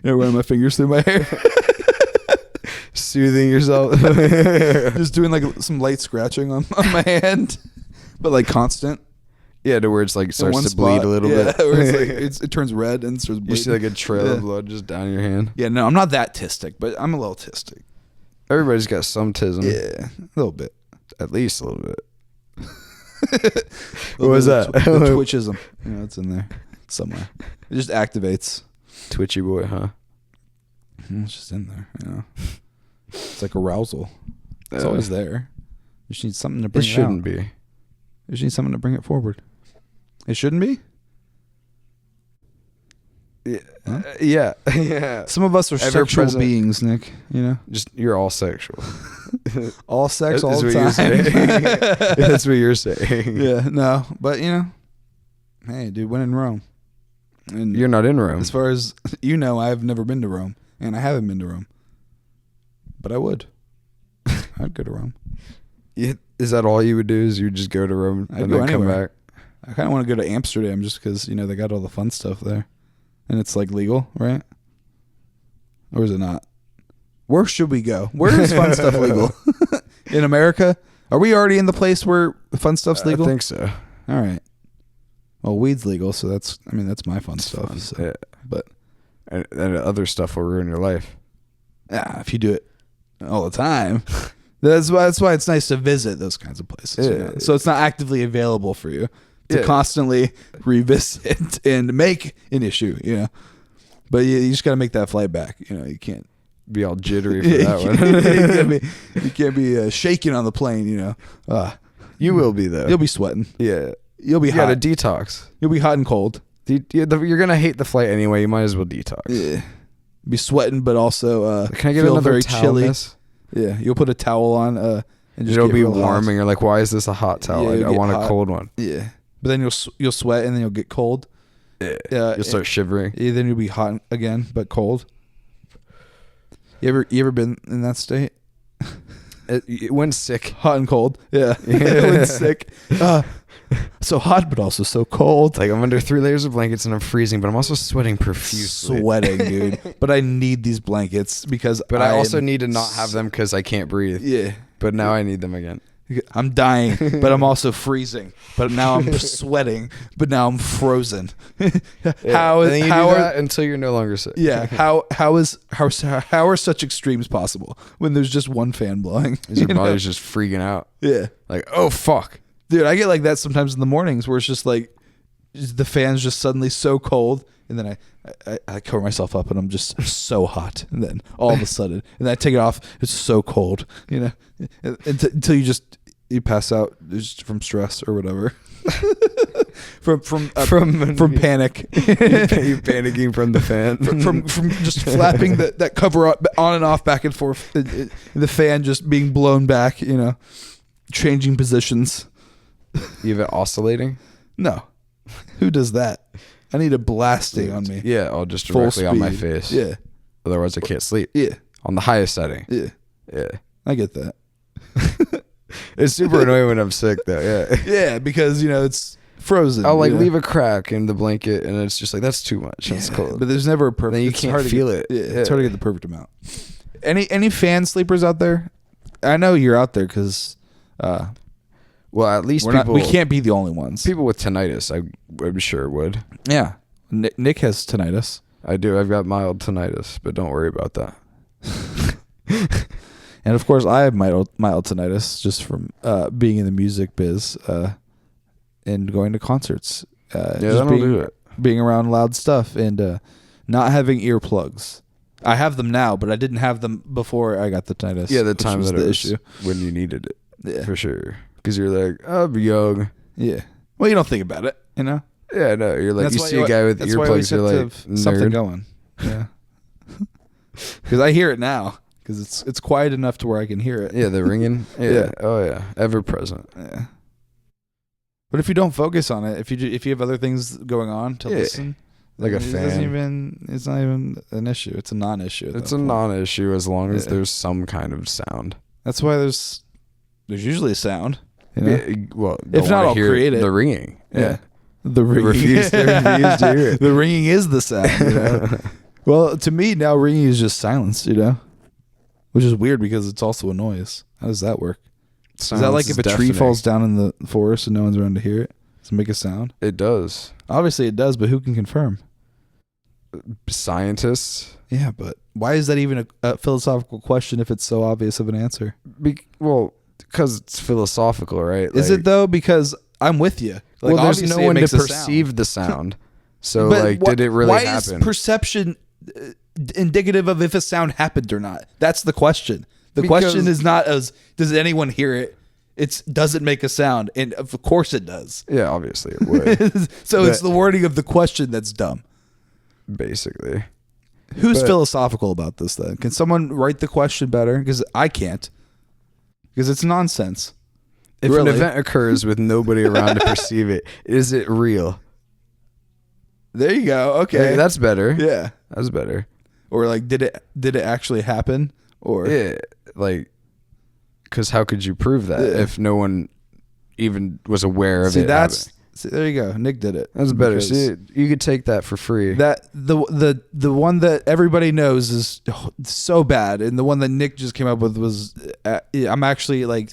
You know, running my fingers through my hair. Soothing yourself. Just doing like some light scratching on my hand, but like constant. Yeah, to where it's like starts to bleed a little bit. Where it's like it turns red and starts bleeding. You see like a trail of blood just down your hand. Yeah, no, I'm not that tistic, but I'm a little tistic. Everybody's got some tism. Yeah, a little bit. At least a little bit. What was that? Twitchism. You know, it's in there somewhere. It just activates. Twitchy boy, huh? It's just in there, you know. It's like arousal. It's always there. You just need something to bring it out. It shouldn't be. You just need something to bring it forward. It shouldn't be? Yeah. Huh? Yeah. Some of us are sexual beings, Nick. You know? Just you're all sexual. All sex all the time. That's what you're saying. Yeah, no. But, you know, hey, dude, when in Rome. And you're not in Rome. As far as you know, I've never been to Rome, and I haven't been to Rome. But I would. I'd go to Rome. Yeah, is that all you would do? Is you just go to Rome and then come back? I kind of want to go to Amsterdam just because, you know, they got all the fun stuff there. And it's like legal, right? Or is it not? Where should we go? Where is fun stuff legal? In America? Are we already in the place where fun stuff's legal? I think so. All right. Well, weed's legal, so that's my fun stuff. Fun. So. Yeah. But and other stuff will ruin your life. Yeah, if you do it all the time. That's why it's nice to visit those kinds of places. Yeah. You know? So it's not actively available for you to constantly revisit and make an issue, you know. But you just got to make that flight back. You know, you can't be all jittery for that one. You can't be shaking on the plane, you know. You will be, though. You'll be sweating. Yeah. You'll be hot. You got to detox. You'll be hot and cold. You're going to hate the flight anyway. You might as well detox. Yeah. Be sweating, but also can I get feel another very towel, chilly. Miss? Yeah. You'll put a towel on and just it'll be real warm, hot. and you're like, why is this a hot towel? Yeah, I want a cold one. Yeah. But then you'll sweat, and then you'll get cold. Yeah. You'll start shivering. Yeah, then you'll be hot again, but cold. You ever been in that state? It went sick. Hot and cold. Yeah. It went sick. So hot, but also so cold. Like I'm under 3 layers of blankets and I'm freezing, but I'm also sweating profusely. Sweating, dude. But I need these blankets because I also need to not have them because I can't breathe. Yeah. But now I need them again. I'm dying, but I'm also freezing. But now I'm sweating, but now I'm frozen. How and then you how do are, that until you're no longer sick. yeah, how are such extremes possible when there's just one fan blowing? Your body's just freaking out. Yeah. Like, oh fuck. Dude, I get like that sometimes in the mornings where it's just like the fan's just suddenly so cold, and then I cover myself up and I'm just so hot, and then all of a sudden, and then I take it off, it's so cold, until you pass out just from stress or whatever. from panic. You panicking from the fan. from just flapping that cover up on and off, back and forth, the fan just being blown back, changing positions. You have it oscillating? No. Who does that? I need a blasting on me. Yeah, I'll just directly on my face. Yeah. Otherwise I can't sleep. Yeah. On the highest setting. Yeah. Yeah. I get that. It's super annoying when I'm sick though. Yeah. Yeah, because it's frozen. I'll leave a crack in the blanket and it's just like, that's too much. It's cold. But there's never a perfect. Then you can't feel it. Yeah, it's hard to get the perfect amount. Any fan sleepers out there? I know you're out there because well, at least we can't be the only ones. People with tinnitus, I'm sure would. Yeah. Nick has tinnitus. I do. I've got mild tinnitus, but don't worry about that. And of course, I have mild tinnitus just from being in the music biz and going to concerts. Being around loud stuff and not having earplugs. I have them now, but I didn't have them before I got the tinnitus. Yeah, the time that was it the was issue when you needed it. Yeah, for sure. Because you're like, I'm young. Yeah. Well, you don't think about it, Yeah, no. You're like, that's you why see a guy with earplugs, you're like, something nerd. going. Yeah. Because I hear it now. Because it's quiet enough to where I can hear it. Yeah, the ringing. Yeah. Oh yeah, ever present. Yeah. But if you don't focus on it, if you have other things going on to listen, like a fan, it's not even an issue. It's a non-issue. It's a non-issue as long as there's some kind of sound. That's why there's usually a sound. Yeah, well, if not, I'll create it. The ringing. Yeah. The ringing. Refuse to hear it. The ringing is the sound. Well, to me now, ringing is just silence. Which is weird because it's also a noise. How does that work? Is that like if a tree falls down in the forest and no one's around to hear it? Does it make a sound? It does. Obviously it does, but who can confirm? Scientists. Yeah, but why is that even a philosophical question if it's so obvious of an answer? Because it's philosophical, right? Is it though? Because I'm with you. There's no one to perceive the sound. So did it really happen? Why is perception indicative of if a sound happened or not? That's the question. The question is not does anyone hear it? It's does it make a sound? And of course it does. Yeah, obviously it would. So it's the wording of the question that's dumb. Basically. Who's philosophical about this then? Can someone write the question better? Because I can't. Because it's nonsense. If an event occurs with nobody around to perceive it, is it real? There you go. Okay. That's better. Yeah. That's better. Or did it actually happen? Or because how could you prove that if no one even was aware of it? There you go. Nick did it. That's better. See, you could take that for free. That the one that everybody knows is so bad, and the one that Nick just came up with was I'm actually I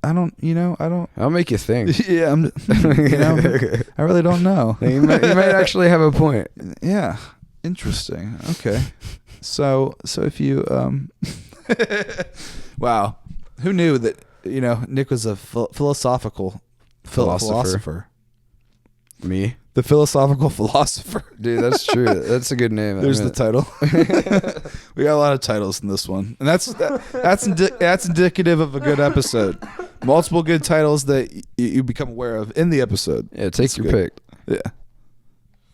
don't. I'll make you think. Yeah, I really don't know. You might actually have a point. Yeah, interesting. Okay, so if you wow, who knew that Nick was a philosophical philosopher. Me? The philosophical philosopher. Dude, that's true. That's a good name. There's the title. We got a lot of titles in this one. And that's indicative of a good episode. Multiple good titles that you become aware of in the episode. Yeah, take your pick. Yeah.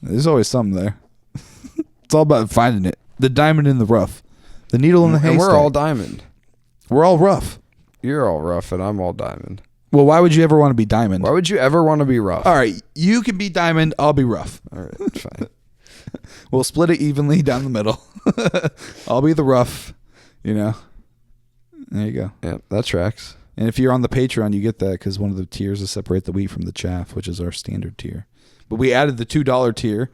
There's always something there. It's all about finding it. The diamond in the rough. The needle in the haystack. And we're all diamond. We're all rough. You're all rough and I'm all diamond. Well, why would you ever want to be diamond? Why would you ever want to be rough? All right, you can be diamond, I'll be rough. All right, fine. We'll split it evenly down the middle. I'll be the rough, There you go. Yeah, that tracks. And if you're on the Patreon, you get that because one of the tiers is separate the wheat from the chaff, which is our standard tier. But we added the $2 tier.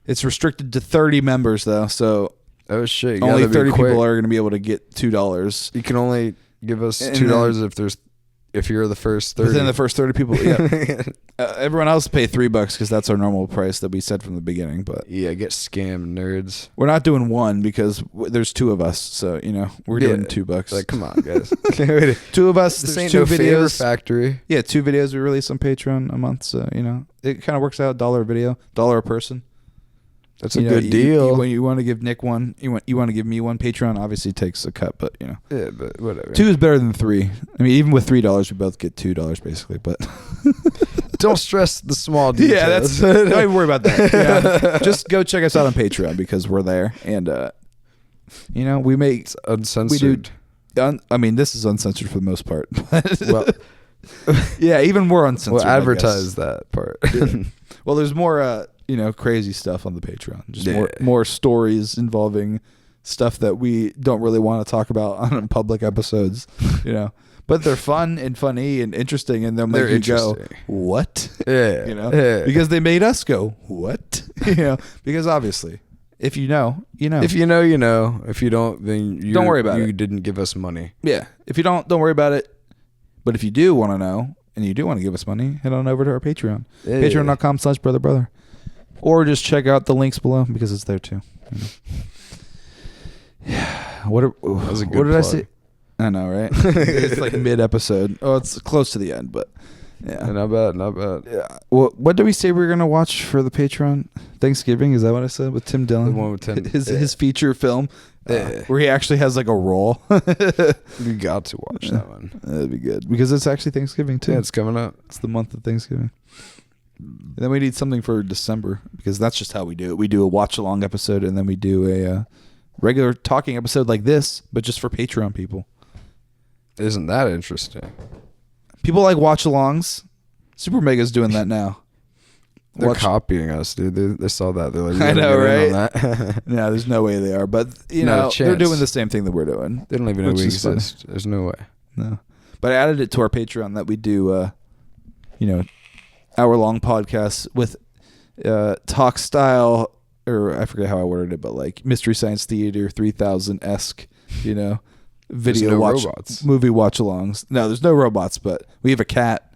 It's restricted to 30 members, though, so oh shit! Only 30 people are going to be able to get $2. You can only give us $2 if there's if you're the first 30. Within the first 30 people, yeah. Everyone else pay $3 because that's our normal price that we said from the beginning. But yeah, get scammed, nerds. we're not doing one because there's 2 of us, so we're doing $2. Like, come on, guys. 2 of us. This There's ain't 2 no favor videos. factory. Yeah, 2 videos we release on Patreon a month, so it kind of works out. $1 a video, $1 a person. That's a good deal. When you want to give Nick one, you want to give me one. Patreon obviously takes a cut, but Yeah, but whatever. 2 is better than 3. I mean, even with $3, we both get $2 basically. But don't stress the small details. yeah, that's don't even worry about that. Yeah. Just go check us out on Patreon because we're there, and we make it's uncensored. I mean, this is uncensored for the most part. But Well, yeah, even more uncensored. we'll advertise that part. Yeah. Well, there's more crazy stuff on the Patreon. Just more stories involving stuff that we don't really want to talk about on public episodes, But they're fun and funny and interesting, and they'll make you go, what? Yeah. Because they made us go, what? Because obviously, if you know, you know. If you know, you know. If you don't, then don't worry about it. You didn't give us money. Yeah. If you don't worry about it. But if you do want to know, and you do want to give us money, head on over to our Patreon. Yeah. Patreon.com/BrotherBrother. Or just check out the links below because it's there too. What did I say? I know, right? It's like mid-episode. Oh, it's close to the end, but yeah. Not bad. Yeah. Well, what did we say we were gonna watch for the Patreon? Thanksgiving, is that what I said with Tim Dillon? The one with Tim. His feature film, where he actually has like a role. You got to watch that one. That'd be good because it's actually Thanksgiving too. Yeah, it's coming up. It's the month of Thanksgiving. And then we need something for December because that's just how we do it. We do a watch-along episode and then we do a regular talking episode like this, but just for Patreon people. Isn't that interesting? People like watch-alongs. Super Mega's doing that now. They're copying us, dude. They saw that. They're like, I know, right? That. No, there's no way they are. But, they're doing the same thing that we're doing. They don't even know we exist. There's no way. No. But I added it to our Patreon that we do, hour-long podcasts with talk style, or I forget how I worded it, but like Mystery Science Theater 3000-esque, video robots. Movie watch-alongs. No, there's no robots, but we have a cat.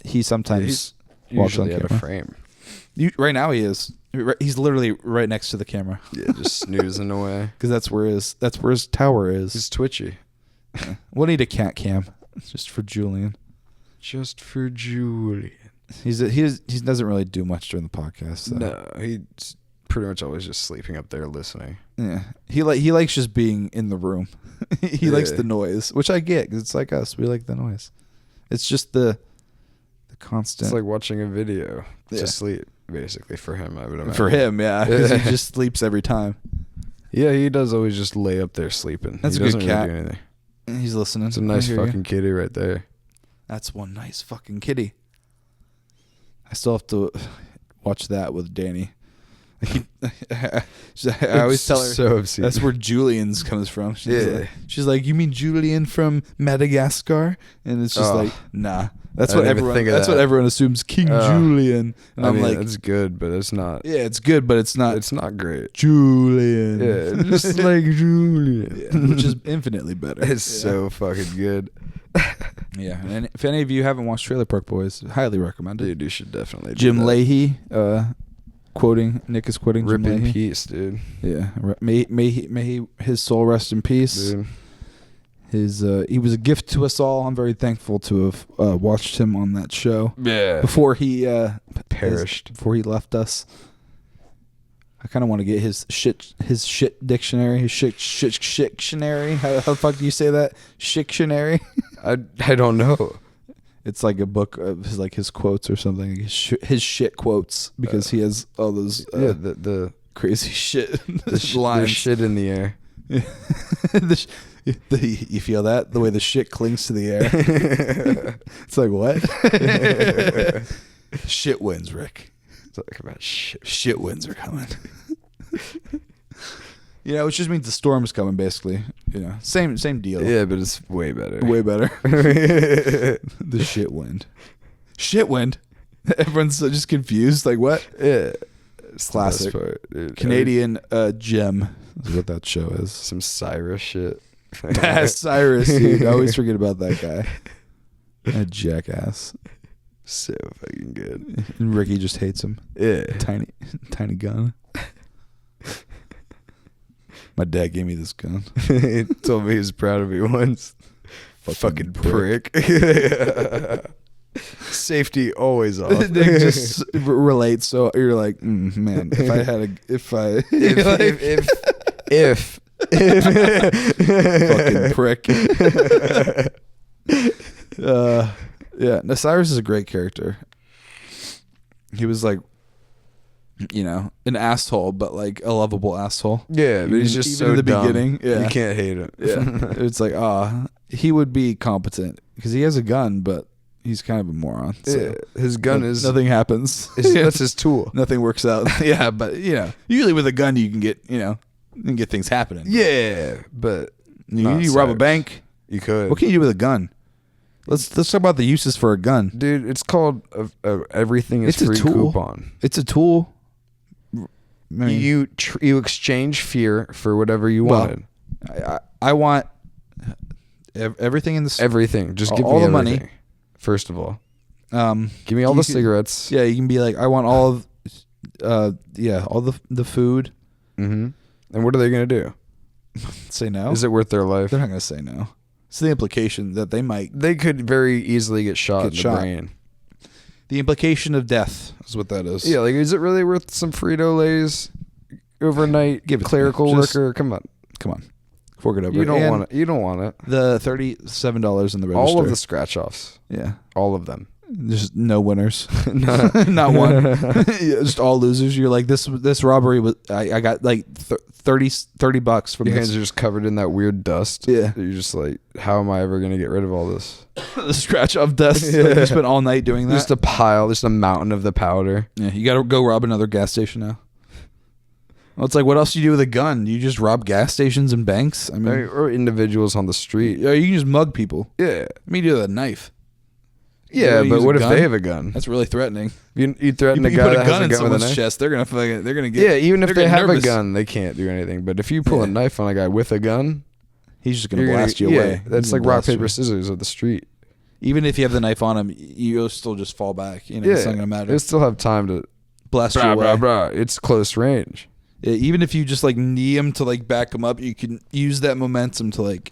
He sometimes walks on usually camera. At a frame. Right now he is. He's literally right next to the camera. Yeah, just snoozing away. Because that's where his tower is. He's twitchy. We'll need a cat cam. Just for Julian. He doesn't really do much during the podcast. So. No, he's pretty much always just sleeping up there listening. Yeah, he likes just being in the room. He likes the noise, which I get because it's like us. We like the noise. It's just the constant. It's like watching a video to sleep, basically for him. I would imagine. For him, yeah, because he just sleeps every time. Yeah, he does always just lay up there sleeping. That's he a good cat. Really do anything. He's listening. It's a nice fucking kitty right there. That's one nice fucking kitty. I still have to watch that with Danny. I always tell her so obscene. That's where Julian's comes from. She's like, you mean Julian from Madagascar? And it's just like, nah. That's what everyone assumes. King Julian. And I'm like, it's good, but it's not. Yeah, it's good, but it's not. It's not great. Julian. Yeah, just like Julian, which is infinitely better. It's so fucking good. Yeah, and if any of you haven't watched Trailer Park Boys, highly recommend it. Dude, you should definitely. Jim Leahy, Nick is quoting Rip Jim in Leahy. peace, dude. Yeah, may his soul rest in peace. Dude. He was a gift to us all. I'm very thankful to have watched him on that show. Yeah. Before he perished. Before he left us. I kind of want to get his shit dictionary, his shit dictionary. How the fuck do you say that? Shictionary? I don't know. It's like a book of his quotes or something. His shit quotes, because he has all those the crazy shit the lines. There's shit in the air. You feel that? The way the shit clings to the air. It's like, what? Shit winds, Rick. It's like about shit. Shit winds are coming. Which just means the storm's coming, basically. Same deal. Yeah, but it's way better. Way better. The shit wind. Shit wind? Everyone's just confused. Like, what? Yeah. It's classic. Part, dude. Canadian gem is what that show is. Some Cyrus shit. Cyrus, dude. I always forget about that guy. A jackass. So fucking good. And Ricky just hates him. Yeah. Tiny gun. My dad gave me this gun. He told me he was proud of me once. Fucking prick. Safety always off. They just relate. So you're like, man, if I had a, if fucking prick. Yeah. No, Cyrus is a great character. He was like, an asshole, but like a lovable asshole. Yeah, but he's just even so in the dumb. beginning. Yeah, you can't hate him. Yeah, it's like, he would be competent because he has a gun, but he's kind of a moron. So yeah, his gun is nothing happens. That's his tool. Nothing works out. Yeah, but usually with a gun you can get things happening. Yeah, but you rob a bank. You could. What can you do with a gun? Let's talk about the uses for a gun, dude. It's called everything is free coupon. It's a tool. I mean, you exchange fear for whatever you wanted. I want everything in this. Everything. Just give all me the everything, money. First of all, give me all the cigarettes. Yeah, you can be like, I want all of, all the food. Mm-hmm. And what are they gonna do? Say no? Is it worth their life? They're not gonna say no. It's the implication that they could very easily get shot in the brain. The implication of death is what that is. Yeah, like, is it really worth some Frito-Lays overnight? Give it clerical worker. Come on. Fork it over. You don't want it. You don't want it. The $37 in the register. All of the scratch offs. Yeah, all of them. There's no winners. Not one. Just all losers. You're like, this robbery was. I got like $30 from your this. hands are just covered in that weird dust. Yeah, you're just like, how am I ever gonna get rid of all this? The scratch off dust. Yeah. Like, you spent all night doing that. Just a mountain of the powder. Yeah, you gotta go rob another gas station now. Well, it's like, what else do you do with a gun? You just rob gas stations and banks? I mean, or individuals on the street. Yeah, you can just mug people. Yeah, I mean, you do with a knife. Yeah, but what if they have a gun? That's really threatening. You threaten a guy that has a gun with a knife? Chest, they're gonna get. Yeah, even if they have a gun, they can't do anything. But if you pull a knife on a guy with a gun, he's just gonna blast you away. That's like rock paper scissors of the street. Even if you have the knife on him, you'll still just fall back. It's not gonna matter. They still have time to blast you away. It's close range. Yeah, even if you just like knee him to like back him up, you can use that momentum to like,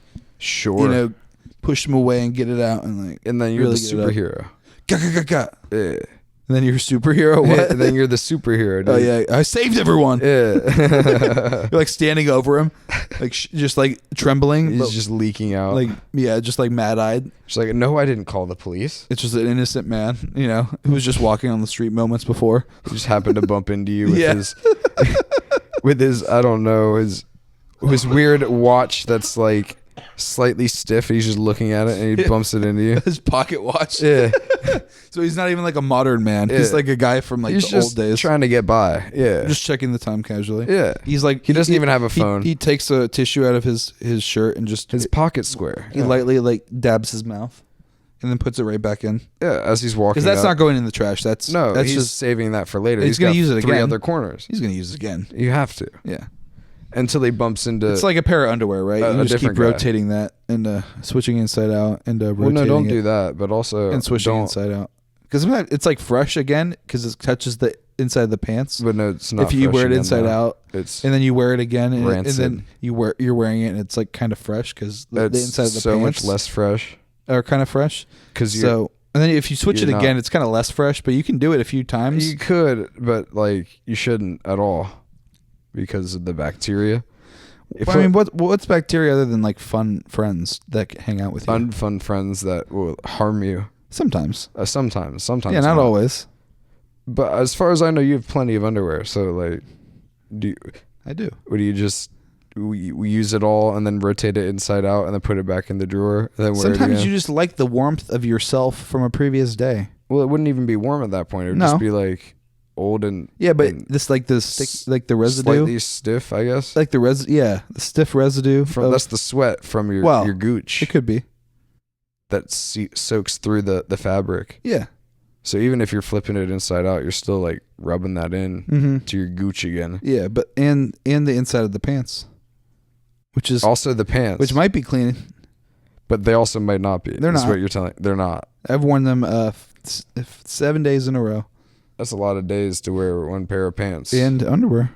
push him away and get it out and then you're really the superhero. Yeah. And then you're a superhero. What? Yeah, and then you're the superhero. Dude. Oh yeah, I saved everyone. Yeah. You're like standing over him, like just like trembling. He's just leaking out. Like just like mad eyed. She's like, no, I didn't call the police. It's just an innocent man, who was just walking on the street moments before. He just happened to bump into you with his I don't know his weird watch that's like slightly stiff. He's just looking at it and he bumps it into you. His pocket watch. Yeah. So he's not even like a modern man. Yeah. He's like a guy from like the old days. Trying to get by. Yeah. Just checking the time casually. Yeah. He's like he doesn't even have a phone. He takes a tissue out of his shirt and just his pocket square. He lightly like dabs his mouth and then puts it right back in. Yeah, as he's walking. Because that's not going in the trash. That's he's just saving that for later. He's gonna use it again. 3 other corners. He's gonna use it again. You have to. Yeah. Until he bumps into. It's like a pair of underwear, right? You just keep rotating that and switching inside out and rotating. Well, no, don't do that. But also and switching inside out because it's like fresh again because it touches the inside of the pants. But no, it's not. If you wear it inside out, and then you wear it again, and then you're wearing it, and it's like kind of fresh because the inside of the pants so much less fresh. Are kind of fresh and then if you switch it again, it's kind of less fresh. But you can do it a few times. You could, but like you shouldn't at all. Because of the bacteria. I mean, what's bacteria other than like fun friends that hang out with you? Unfun friends that will harm you. Sometimes. Sometimes. Yeah, not always. But as far as I know, you have plenty of underwear. So like, I do. Or do you just we use it all and then rotate it inside out and then put it back in the drawer? And then wear Sometimes it again? You just like the warmth of yourself from a previous day. Well, it wouldn't even be warm at that point. It would just be like. Old and this like the stick, like the residue, slightly stiff, I guess. Like the the stiff residue that's the sweat from your gooch. It could be that soaks through the fabric. Yeah. So even if you're flipping it inside out, you're still like rubbing that in to your gooch again. Yeah, but and the inside of the pants, which is also the pants, which might be clean. But they also might not be. They're That's not. what you're telling. They're not. I've worn them 7 days in a row. That's a lot of days to wear one pair of pants. And underwear.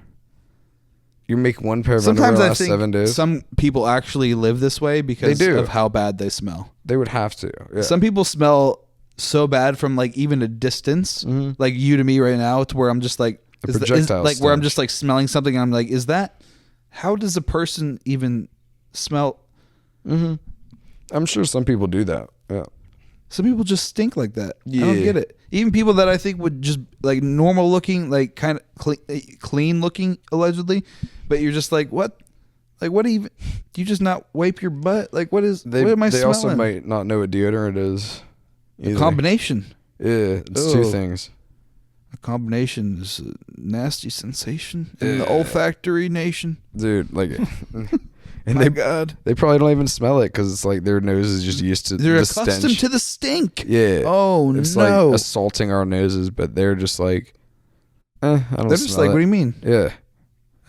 You make one pair of Sometimes underwear I last think 7 days? some people actually live this way because They do. of how bad they smell. They would have to. Yeah. Some people smell so bad from like even a distance, like you to me right now, to where I'm just like, where I'm just like smelling something. And I'm like, how does a person even smell? Mm-hmm. I'm sure some people do that. Yeah. Some people just stink like that. Yeah. I don't get it. Even people that I think would just like normal looking, like kind of clean looking, allegedly, but you're just like, what? Like, what even? Do you just not wipe your butt? Like, what am I smelling? They also might not know what deodorant is. A combination. Yeah, it's two things. A combination is a nasty sensation in the olfactory nation. Dude, like... And My God. They probably don't even smell it because it's like their nose is just used to They're the accustomed stench. to the stink. Yeah. Oh, it's no. like assaulting our noses, but they're just like, I don't They're just smell like, it. what do you mean? Yeah.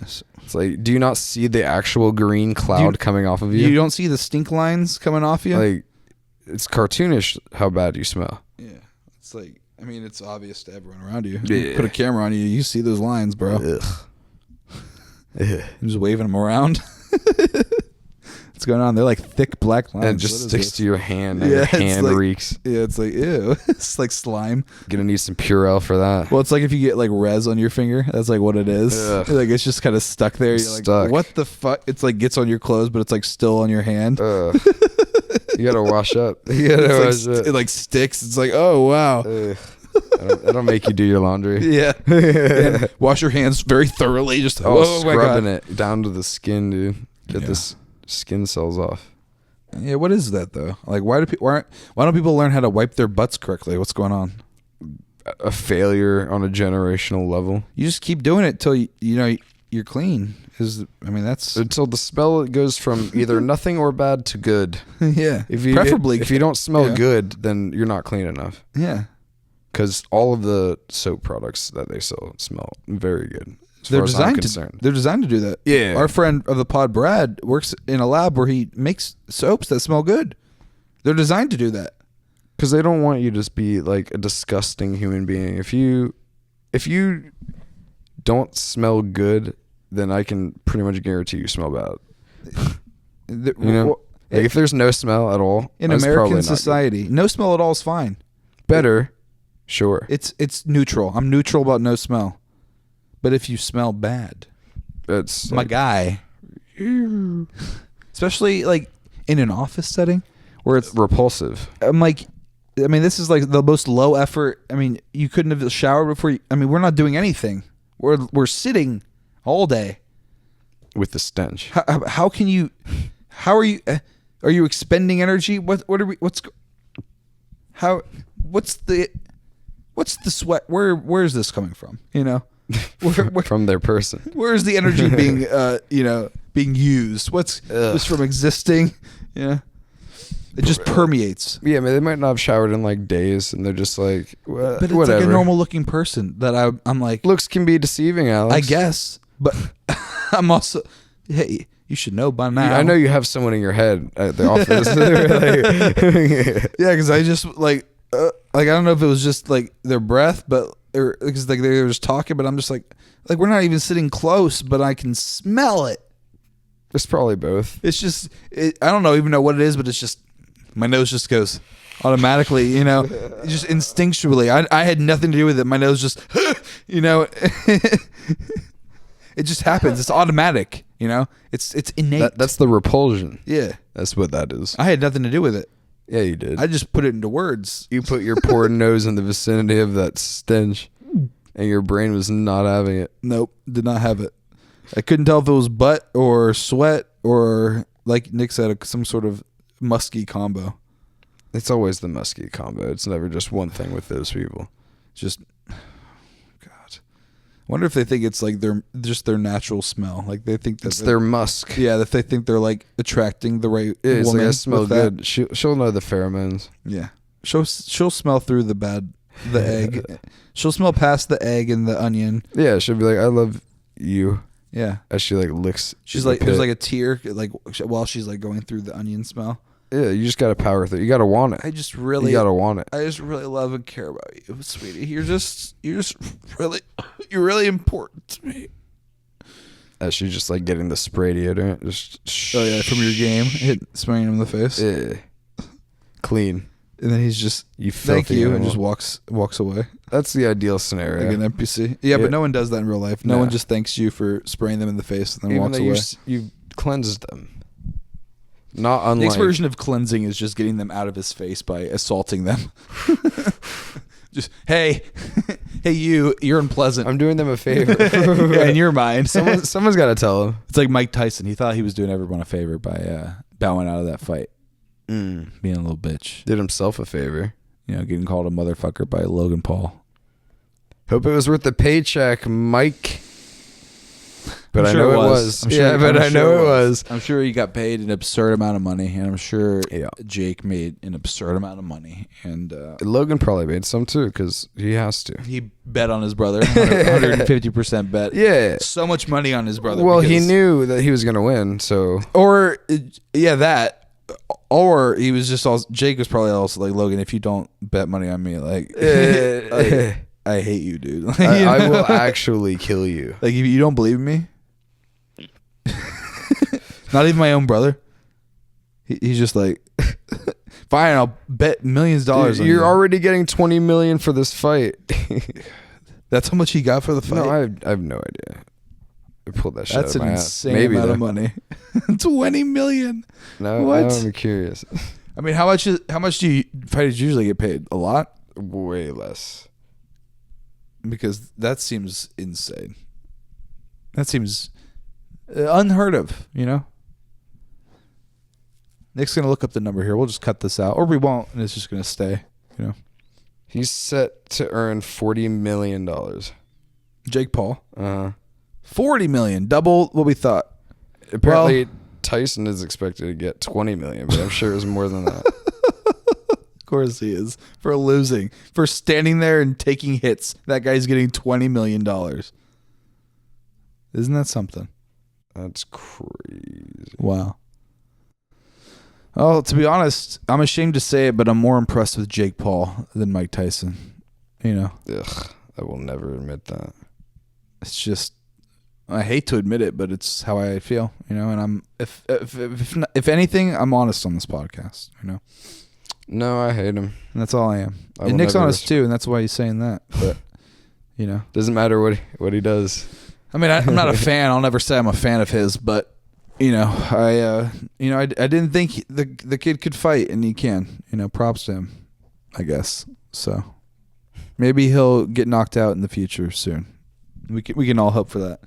It's like, do you not see the actual green cloud coming off of you? You don't see the stink lines coming off you? Like, it's cartoonish how bad you smell. Yeah. It's like, I mean, it's obvious to everyone around you. Yeah. You put a camera on you, you see those lines, bro. Ugh. You're just waving them around. What's going on? They're like thick black lines. And it just sticks to your hand, and your hand like, reeks. Yeah, it's like, ew. It's like slime. Gonna need some Purell for that. Well, it's like if you get like res on your finger. That's like what it is. Ugh. Like it's just kind of stuck there. You're like, Stuck. what the fuck? It's like gets on your clothes, but it's like still on your hand. You gotta wash up. You gotta wash up. It like sticks. It's like, oh wow. I don't make you do your laundry. Yeah. And wash your hands very thoroughly. Just Scrubbing it down to the skin, dude. Get this skin cells off. Yeah, what is that though? Like, why don't people learn how to wipe their butts correctly? What's going on? A failure on a generational level. You just keep doing it till you're clean. That's until the smell goes from either nothing or bad to good. Yeah, if you don't smell good, then you're not clean enough. Yeah, because all of the soap products that they sell smell very good. They're designed to do that. Yeah. Our friend of the pod, Brad, works in a lab where he makes soaps that smell good. They're designed to do that. Because they don't want you to just be like a disgusting human being. If you don't smell good, then I can pretty much guarantee you smell bad. Like if there's no smell at all in American society, no smell at all is fine. Better, sure. It's neutral. I'm neutral about no smell. But if you smell bad, it's my guy. Especially like in an office setting where it's repulsive. I'm like, I mean, this is like the most low effort. I mean, you couldn't have showered before. We're not doing anything. We're sitting all day with the stench. How can you? How are you? Are you expending energy? What's the sweat? Where's this coming from? Where, from their person. Where is the energy being being used? What's this from existing? Yeah. It just permeates. Yeah, they might not have showered in like days, and they're just like, but it's whatever. like a normal looking person that I'm like. Looks can be deceiving, Alex. I guess, but I'm also. Hey, you should know by now. Yeah, I know you have someone in your head at the office. Yeah, because I just like I don't know if it was just like their breath, but because like they were just talking, but I'm just like we're not even sitting close, but I can smell it. It's probably both. It's just I don't even know what it is, but it's just my nose just goes automatically, just instinctually. I had nothing to do with it. My nose just, it just happens. It's automatic, It's innate. That's the repulsion. Yeah, that's what that is. I had nothing to do with it. Yeah, you did. I just put it into words. You put your poor nose in the vicinity of that stench, and your brain was not having it. Nope, did not have it. I couldn't tell if it was butt or sweat or, like Nick said, some sort of musky combo. It's always the musky combo. It's never just one thing with those people. Just, God. I wonder if they think it's like their natural smell. Like they think it's their musk. Yeah, that they think they're like attracting the right woman. Like, I smell good. She'll know the pheromones. Yeah, she'll smell through the egg. She'll smell past the egg and the onion. Yeah, she'll be like, "I love you." Yeah, as she like licks. She's like, there's like a tear like while she's like going through the onion smell. Yeah, you just gotta power through. You gotta want it. I just really, you gotta want it. I just really love and care about you, sweetie. You're really important to me. She's just like getting the spray deodorant. Just from your game, spraying him in the face. Yeah. Clean. And then he's just, thank you, and just walks away. That's the ideal scenario. Like an NPC. Yeah, but no one does that in real life. No one just thanks you for spraying them in the face and then walks away. You cleansed them. Not unlike... Nick's version of cleansing is just getting them out of his face by assaulting them. Just, hey, you're unpleasant. I'm doing them a favor. Yeah, in your mind. Someone's got to tell him. It's like Mike Tyson. He thought he was doing everyone a favor by bowing out of that fight. Being a little bitch. Did himself a favor. Getting called a motherfucker by Logan Paul. Hope it was worth the paycheck, Mike. But I know it was. I know it was. I'm sure he got paid an absurd amount of money, and I'm sure Jake made an absurd amount of money. And Logan probably made some too, because he has to. He bet on his brother, 150% bet. Yeah, so much money on his brother. Well, he knew that he was gonna win, so that. Or he was just also, Jake was probably also like, Logan, if you don't bet money on me, like, I hate you, dude. Like, I will actually kill you. Like, if you don't believe in me, not even my own brother. He's just like, fine, I'll bet millions of dollars. Dude, you're already getting $20 million for this fight. That's how much he got for the fight. No, I have no idea. I pulled that shit That's out of my an ass. insane amount of money. $20 million. No, what? I'm curious. I mean, how much do fighters usually get paid? A lot? Way less. Because that seems insane. That seems unheard of, Nick's going to look up the number here. We'll just cut this out. Or we won't, and it's just going to stay, He's set to earn $40 million. Jake Paul? Uh-huh. $40 million. Double what we thought. Apparently, Tyson is expected to get $20 million, but I'm sure it was more than that. Of course he is. For losing. For standing there and taking hits. That guy's getting $20 million. Isn't that something? That's crazy. Wow. Oh, to be honest, I'm ashamed to say it, but I'm more impressed with Jake Paul than Mike Tyson. Ugh, I will never admit that. It's just, I hate to admit it, but it's how I feel, and I'm if anything, I'm honest on this podcast, No, I hate him. And that's all I am. And Nick's honest too, and that's why he's saying that. But doesn't matter what he does. I mean, I'm not a fan. I'll never say I'm a fan of his, but I didn't think the kid could fight, and he can. Props to him, I guess. So maybe he'll get knocked out in the future soon. We can all hope for that.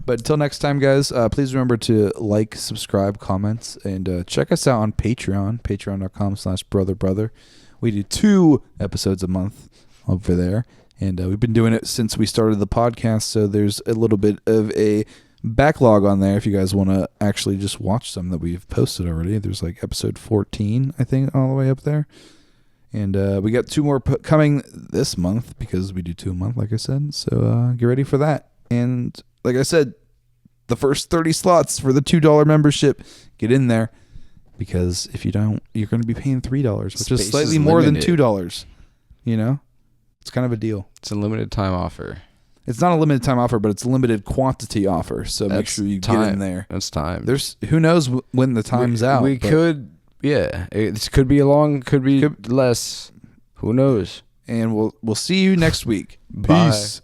But until next time, guys, please remember to like, subscribe, comments, and check us out on Patreon, patreon.com/BrotherBrother. We do 2 episodes a month over there, and we've been doing it since we started the podcast, so there's a little bit of a backlog on there if you guys want to actually just watch some that we've posted already. There's like episode 14, I think, all the way up there. And we got 2 more coming this month because we do 2 a month, like I said. So get ready for that. And like I said, the first 30 slots for the $2 membership, get in there. Because if you don't, you're going to be paying $3, which is slightly more than $2. It's kind of a deal. It's a limited time offer. It's not a limited time offer, but it's a limited quantity offer. So make sure you get in there. That's time. Who knows when the time's out. We could, it could be long, could be less. Who knows? And we'll see you next week. Bye. Peace.